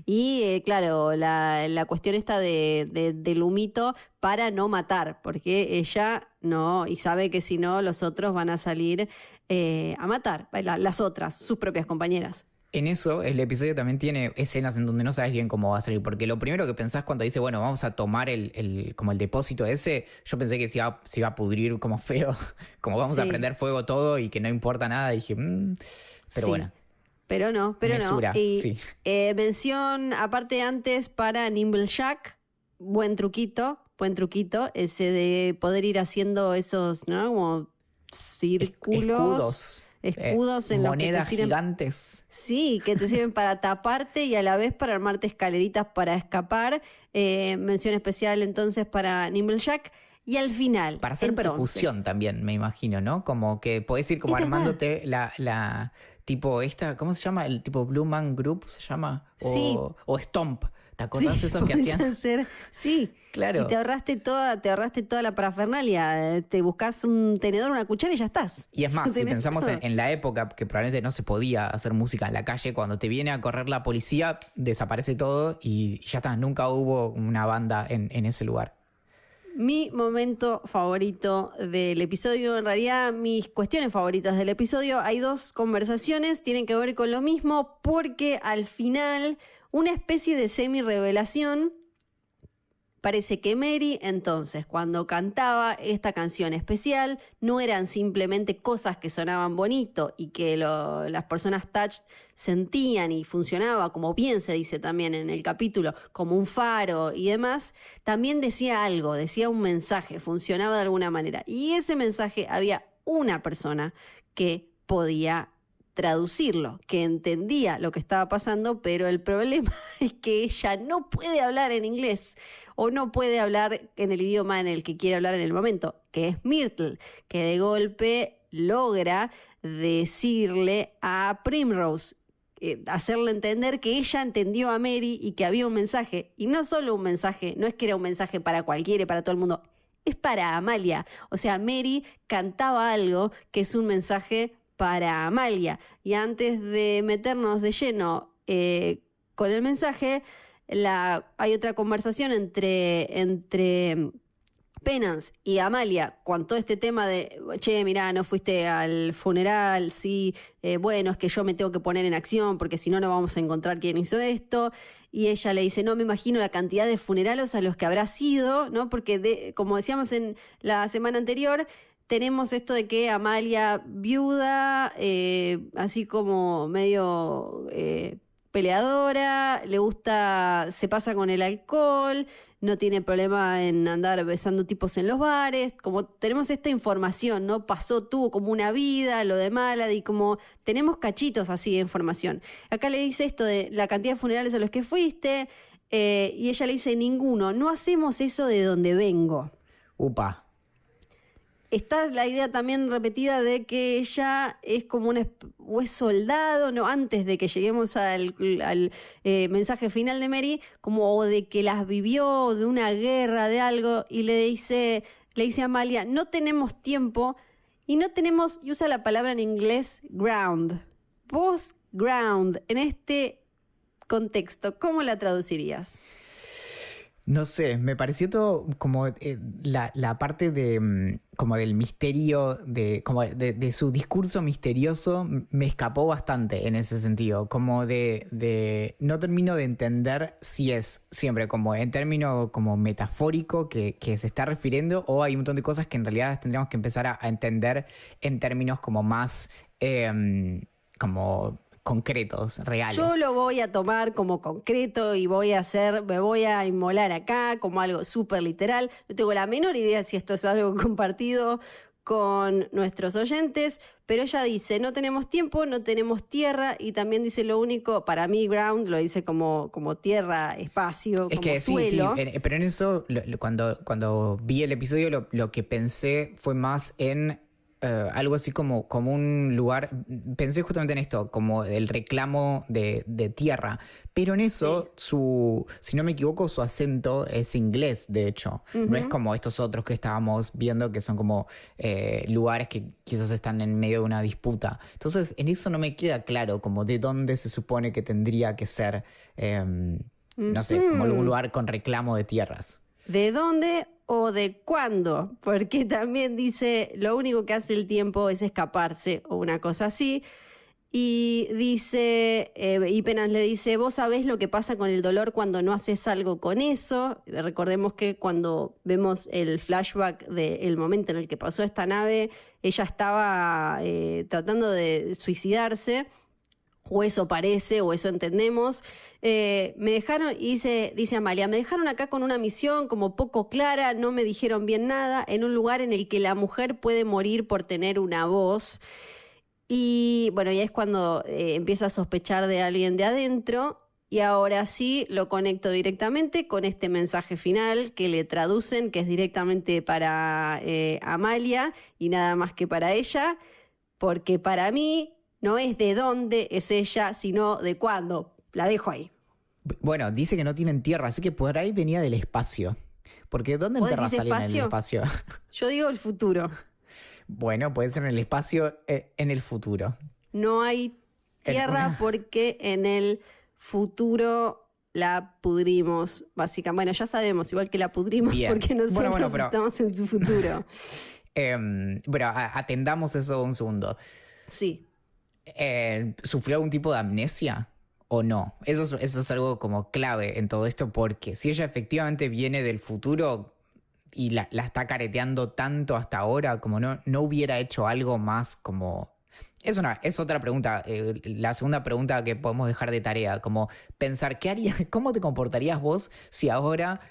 Y claro, la cuestión esta del humito para no matar, porque ella no, y sabe que si no, los otros van a salir a matar, las otras, sus propias compañeras. En eso, el episodio también tiene escenas en donde no sabes bien cómo va a salir, porque lo primero que pensás cuando dice, bueno, vamos a tomar como el depósito ese, yo pensé que se iba a pudrir como feo, como vamos a prender fuego todo y que no importa nada, y dije, pero bueno. Pero no. Mesura, y mención aparte antes para Nimble-Jack, buen truquito, ese de poder ir haciendo esos, ¿no? Como círculos. escudos en los que te monedas sirven... gigantes. Sí, que te sirven para taparte y a la vez para armarte escaleritas para escapar. Mención especial entonces para Nimblejack. Y al final, Para hacer entonces, percusión también, me imagino, ¿no? Como que podés ir como es verdad. armándote la tipo esta, ¿cómo se llama? El tipo Blue Man Group se llama. Sí. O Stomp. ¿Te acordás Sí, esos que podés hacían? hacer, sí. Claro. Y te ahorraste toda la parafernalia. Te buscas un tenedor, una cuchara y ya estás. Y es más, si Tenés pensamos todo. en la época que probablemente no se podía hacer música en la calle, cuando te viene a correr la policía, desaparece todo y ya está, nunca hubo una banda en ese lugar. Mi momento favorito del episodio, en realidad mis cuestiones favoritas del episodio, hay dos conversaciones, tienen que ver con lo mismo, porque al final, una especie de semi-revelación. Parece que Mary, entonces, cuando cantaba esta canción especial, no eran simplemente cosas que sonaban bonito y que las personas touched sentían y funcionaba, como bien se dice también en el capítulo, como un faro y demás, también decía algo, decía un mensaje, funcionaba de alguna manera. Y ese mensaje había una persona que podía traducirlo, que entendía lo que estaba pasando, pero el problema es que ella no puede hablar en inglés o no puede hablar en el idioma en el que quiere hablar en el momento, que es Myrtle, que de golpe logra decirle a Primrose, hacerle entender que ella entendió a Mary y que había un mensaje, y no solo un mensaje, no es que era un mensaje para cualquiera y para todo el mundo, es para Amalia. O sea, Mary cantaba algo que es un mensaje para Amalia. Y antes de meternos de lleno con el mensaje, hay otra conversación entre Penance y Amalia con todo este tema de, che, mirá, no fuiste al funeral, sí, bueno, es que yo me tengo que poner en acción porque si no, no vamos a encontrar quién hizo esto. Y ella le dice, no me imagino la cantidad de funerales a los que habrá sido, ¿no? Porque como decíamos en la semana anterior, tenemos esto de que Amalia viuda, así como medio peleadora, le gusta, se pasa con el alcohol, no tiene problema en andar besando tipos en los bares, como tenemos esta información, ¿no? Tuvo como una vida, lo de Malady, como tenemos cachitos así de información. Acá le dice esto de la cantidad de funerales a los que fuiste, y ella le dice, ninguno, no hacemos eso de donde vengo. Upa. Está la idea también repetida de que ella es como o es soldado, no, antes de que lleguemos al mensaje final de Mary, como de que las vivió de una guerra, de algo, y le dice a Amalia, no tenemos tiempo y no tenemos, y usa la palabra en inglés, ground. Vos, ground, en este contexto, ¿cómo la traducirías? No sé, me pareció todo como la parte de como del misterio, de su discurso misterioso, me escapó bastante en ese sentido, como de no termino de entender si es siempre como en término como metafórico que se está refiriendo o hay un montón de cosas que en realidad las tendríamos que empezar a entender en términos como más como concretos, reales. Yo lo voy a tomar como concreto y me voy a inmolar acá como algo súper literal. No tengo la menor idea si esto es algo compartido con nuestros oyentes, pero ella dice, no tenemos tiempo, no tenemos tierra, y también dice lo único, para mí ground lo dice como tierra, espacio, es como que suelo. Sí, pero en eso, cuando vi el episodio, lo que pensé fue más en algo así como un lugar, pensé justamente en esto, como el reclamo de tierra, pero en eso, sí. Si no me equivoco, su acento es inglés, de hecho, no es como estos otros que estábamos viendo que son como lugares que quizás están en medio de una disputa. Entonces, en eso no me queda claro como de dónde se supone que tendría que ser, no sé, como algún lugar con reclamo de tierras. ¿De dónde o de cuándo? Porque también dice, lo único que hace el tiempo es escaparse o una cosa así. Y dice, y Penance le dice, vos sabés lo que pasa con el dolor cuando no haces algo con eso. Recordemos que cuando vemos el flashback del momento en el que pasó esta nave, ella estaba tratando de suicidarse. O eso parece, o eso entendemos. Me dejaron, y dice Amalia, me dejaron acá con una misión como poco clara, no me dijeron bien nada, en un lugar en el que la mujer puede morir por tener una voz. Y bueno, ya es cuando empieza a sospechar de alguien de adentro. Y ahora sí lo conecto directamente con este mensaje final que le traducen, que es directamente para Amalia y nada más que para ella, porque para mí no es de dónde es ella, sino de cuándo. La dejo ahí. Bueno, dice que no tienen tierra, así que por ahí venía del espacio. Porque ¿dónde ¿Vos enterras decís a alguien en el espacio? Yo digo el futuro. Bueno, puede ser en el espacio, en el futuro. No hay tierra porque en el futuro la pudrimos, básicamente. Bueno, ya sabemos, igual que la pudrimos Bien. porque nosotros pero, estamos en su futuro. Pero atendamos eso un segundo. Sí. ¿Sufrió algún tipo de amnesia o no? Eso es algo como clave en todo esto, porque si ella efectivamente viene del futuro y la está careteando tanto hasta ahora, como no hubiera hecho algo más como... Es otra pregunta, la segunda pregunta que podemos dejar de tarea, como pensar, ¿cómo te comportarías vos si ahora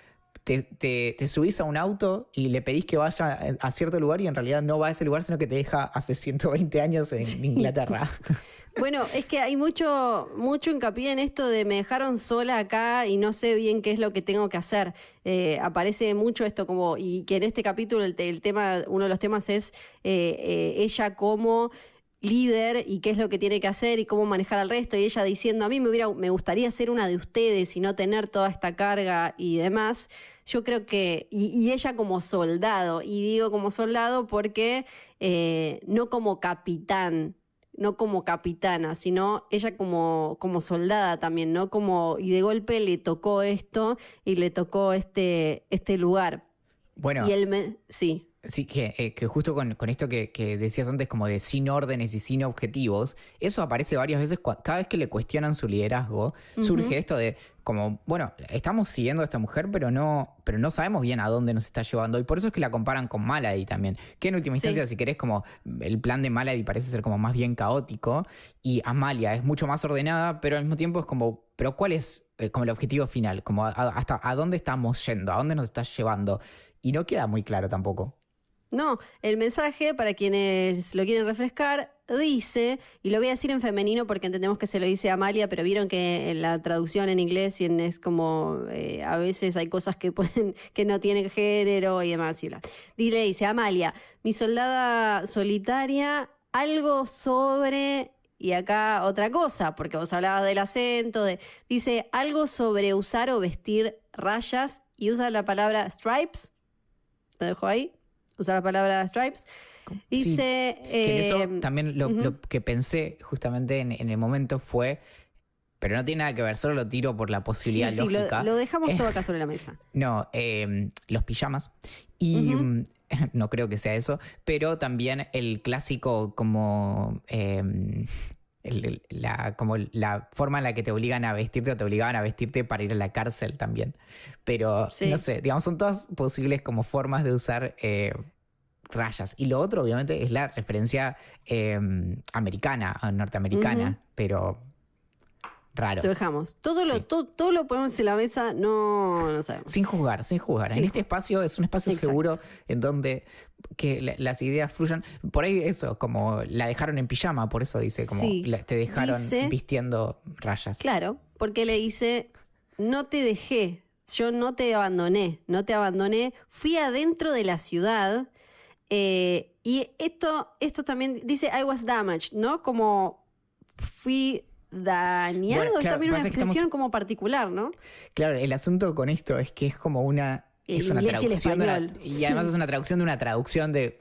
te subís a un auto y le pedís que vaya a cierto lugar y en realidad no va a ese lugar, sino que te deja hace 120 años en Inglaterra? Bueno, es que hay mucho hincapié en esto de me dejaron sola acá y no sé bien qué es lo que tengo que hacer. Aparece mucho esto como, y que en este capítulo el tema, uno de los temas es ella como líder y qué es lo que tiene que hacer y cómo manejar al resto, y ella diciendo, a mí me gustaría ser una de ustedes y no tener toda esta carga y demás. Yo creo que, y ella como soldado, y digo como soldado porque no como capitán, no como capitana, sino ella como soldada también, ¿no? Y de golpe le tocó esto y le tocó este lugar. Bueno, Y sí. sí, que justo con esto que decías antes, como de sin órdenes y sin objetivos, eso aparece varias veces. Cada vez que le cuestionan su liderazgo, surge esto de como, bueno, estamos siguiendo a esta mujer, pero no sabemos bien a dónde nos está llevando. Y por eso es que la comparan con Malady también. Que en última instancia, si querés, como el plan de Malady parece ser como más bien caótico. Y Amalia es mucho más ordenada, pero al mismo tiempo es como, pero ¿cuál es como el objetivo final? Como hasta a dónde estamos yendo, a dónde nos está llevando. Y no queda muy claro tampoco. No, el mensaje, para quienes lo quieren refrescar, dice, y lo voy a decir en femenino porque entendemos que se lo dice Amalia, pero vieron que en la traducción en inglés es como, a veces hay cosas que no tienen género y demás. Dice Amalia, mi soldada solitaria, algo sobre... Y acá otra cosa, porque vos hablabas del acento, dice algo sobre usar o vestir rayas y usa la palabra stripes. Lo dejo ahí. Usa la palabra stripes. Dice... Sí, que eso también lo que pensé justamente en el momento fue... Pero no tiene nada que ver, solo lo tiro por la posibilidad lógica. Lo dejamos todo acá sobre la mesa. No, los pijamas. Y no creo que sea eso. Pero también el clásico como... como la forma en la que te obligan a vestirte o te obligaban a vestirte para ir a la cárcel también. Pero no sé, digamos, son todas posibles como formas de usar rayas. Y lo otro, obviamente, es la referencia americana, norteamericana, pero raro. Lo dejamos. Todo lo ponemos en la mesa, no sabemos. Sin juzgar. En este espacio es un espacio seguro en donde que las ideas fluyan. Por ahí eso, como la dejaron en pijama, por eso dice, como te dejaron vistiendo rayas. Claro, porque le dice, no te dejé, yo no te abandoné, fui adentro de la ciudad, y esto también dice, I was damaged, ¿no? Como fui dañado, bueno, claro, es también una expresión como particular, ¿no? Claro, el asunto con esto es que es como una... Es una traducción y además es una traducción de una traducción de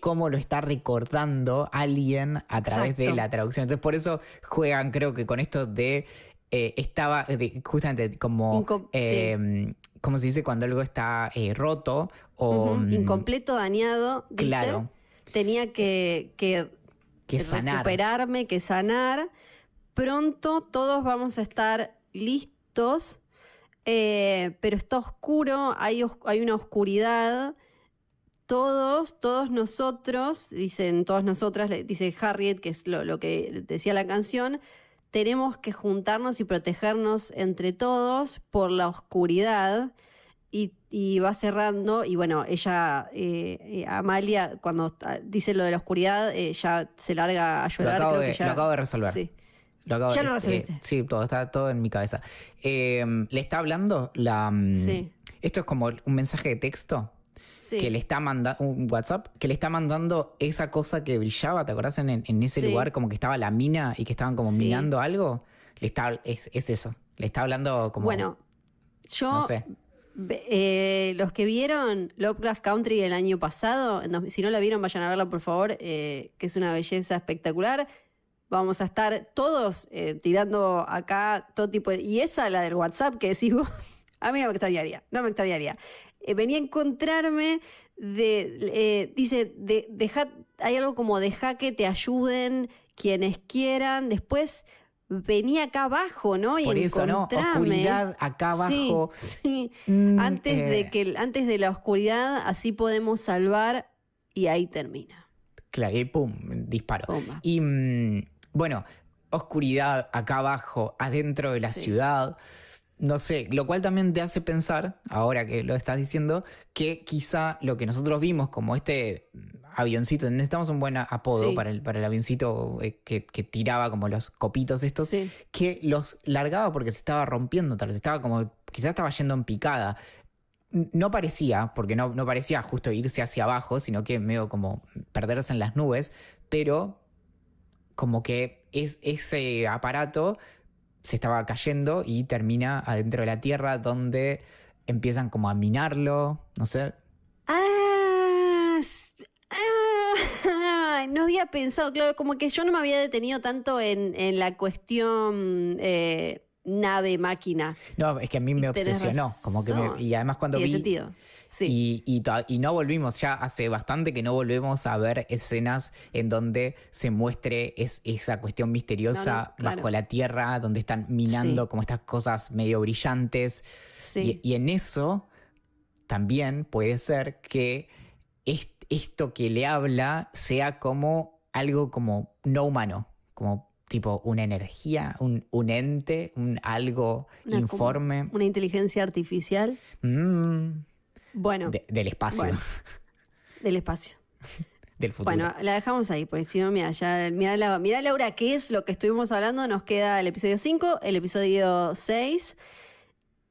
cómo lo está recordando alguien a través de la traducción. Entonces por eso juegan, creo que con esto de justamente como ¿cómo se dice cuando algo está roto o incompleto, dañado, dice, claro, tenía que sanar, recuperarme, que sanar. Pronto todos vamos a estar listos. Pero está oscuro, hay una oscuridad. Todos nosotros, dicen todas nosotras, dice Harriet, que es lo que decía la canción, tenemos que juntarnos y protegernos entre todos por la oscuridad. y va cerrando. Y bueno, ella, Amalia, cuando dice lo de la oscuridad, ya se larga a llorar. Lo acabo de resolver. Sí. Lo resolviste. Sí, está todo en mi cabeza. Le está hablando Sí. Esto es como un mensaje de texto. Sí. Que le está mandando un WhatsApp, que le está mandando esa cosa que brillaba, ¿te acordás? En ese lugar como que estaba la mina y que estaban como minando algo. Es eso. Le está hablando como... Bueno, yo... No sé. Los que vieron Lovecraft Country el año pasado, si no la vieron, vayan a verla, por favor, que es una belleza espectacular. Vamos a estar todos tirando acá todo tipo de... Y esa, la del WhatsApp que decís vos, a mí no me extrañaría. Venía a encontrarme dice, hay algo como deja que te ayuden quienes quieran. Después venía acá abajo, ¿no? Y por eso, ¿no? Oscuridad acá abajo. Sí. Antes de la oscuridad, así podemos salvar, y ahí termina. Claro, y pum, disparo. Bomba. Y bueno, oscuridad acá abajo, adentro de la ciudad. No sé, lo cual también te hace pensar, ahora que lo estás diciendo, que quizá lo que nosotros vimos como este avioncito, necesitamos un buen apodo para el avioncito que tiraba como los copitos estos, que los largaba porque se estaba rompiendo, tal vez estaba como, quizás estaba yendo en picada. No parecía, porque no parecía justo irse hacia abajo, sino que medio como perderse en las nubes, pero como que ese aparato se estaba cayendo y termina adentro de la tierra, donde empiezan como a minarlo, no sé. No había pensado, claro, como que yo no me había detenido tanto en la cuestión nave, máquina. No, es que a mí me obsesionó, como que y además cuando vi... sentido. Sí. Y no volvimos, ya hace bastante que no volvemos a ver escenas en donde se muestre esa cuestión misteriosa bajo la tierra, donde están minando como estas cosas medio brillantes. Sí. Y en eso también puede ser que esto que le habla sea como algo como no humano, como tipo una energía, un ente, algo informe. Una inteligencia artificial. Bueno. Del espacio. Bueno, del espacio. Del futuro. Bueno, la dejamos ahí, porque si no, mira Laura, qué es lo que estuvimos hablando. Nos queda el episodio 5, el episodio 6.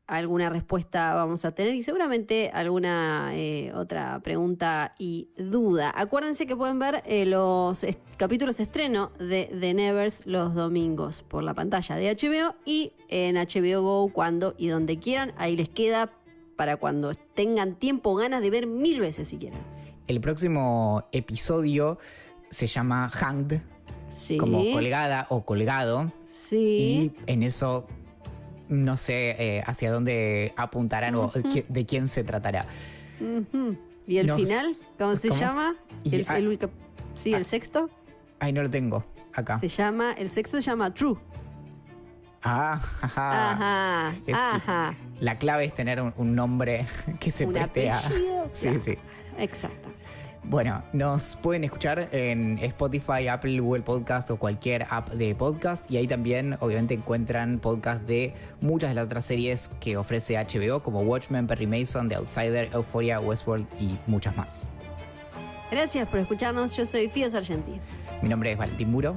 Alguna respuesta vamos a tener y seguramente alguna otra pregunta y duda. Acuérdense que pueden ver los capítulos estreno de The Nevers los domingos por la pantalla de HBO y en HBO Go cuando y donde quieran. Ahí les queda para cuando tengan tiempo o ganas de ver 1000 veces si quieren. El próximo episodio se llama Hanged, como colgada o colgado. Sí. Y en eso no sé hacia dónde apuntarán o de quién se tratará. ¿Y el final? ¿Cómo se llama? ¿El sexto? Ay, no lo tengo acá. El sexto se llama True. Ajá. La clave es tener un nombre que se preste a... Sí. Exacto. Bueno, nos pueden escuchar en Spotify, Apple, Google Podcast o cualquier app de podcast, y ahí también obviamente encuentran podcast de muchas de las otras series que ofrece HBO, como Watchmen, Perry Mason, The Outsider, Euphoria, Westworld y muchas más. Gracias por escucharnos, yo soy Fía Sargenti. Mi nombre es Valentín Muro.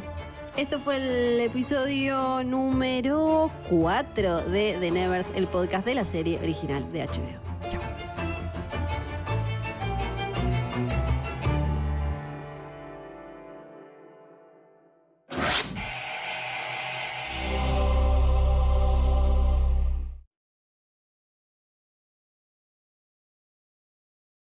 Esto fue el episodio número 4 de The Nevers, el podcast de la serie original de HBO.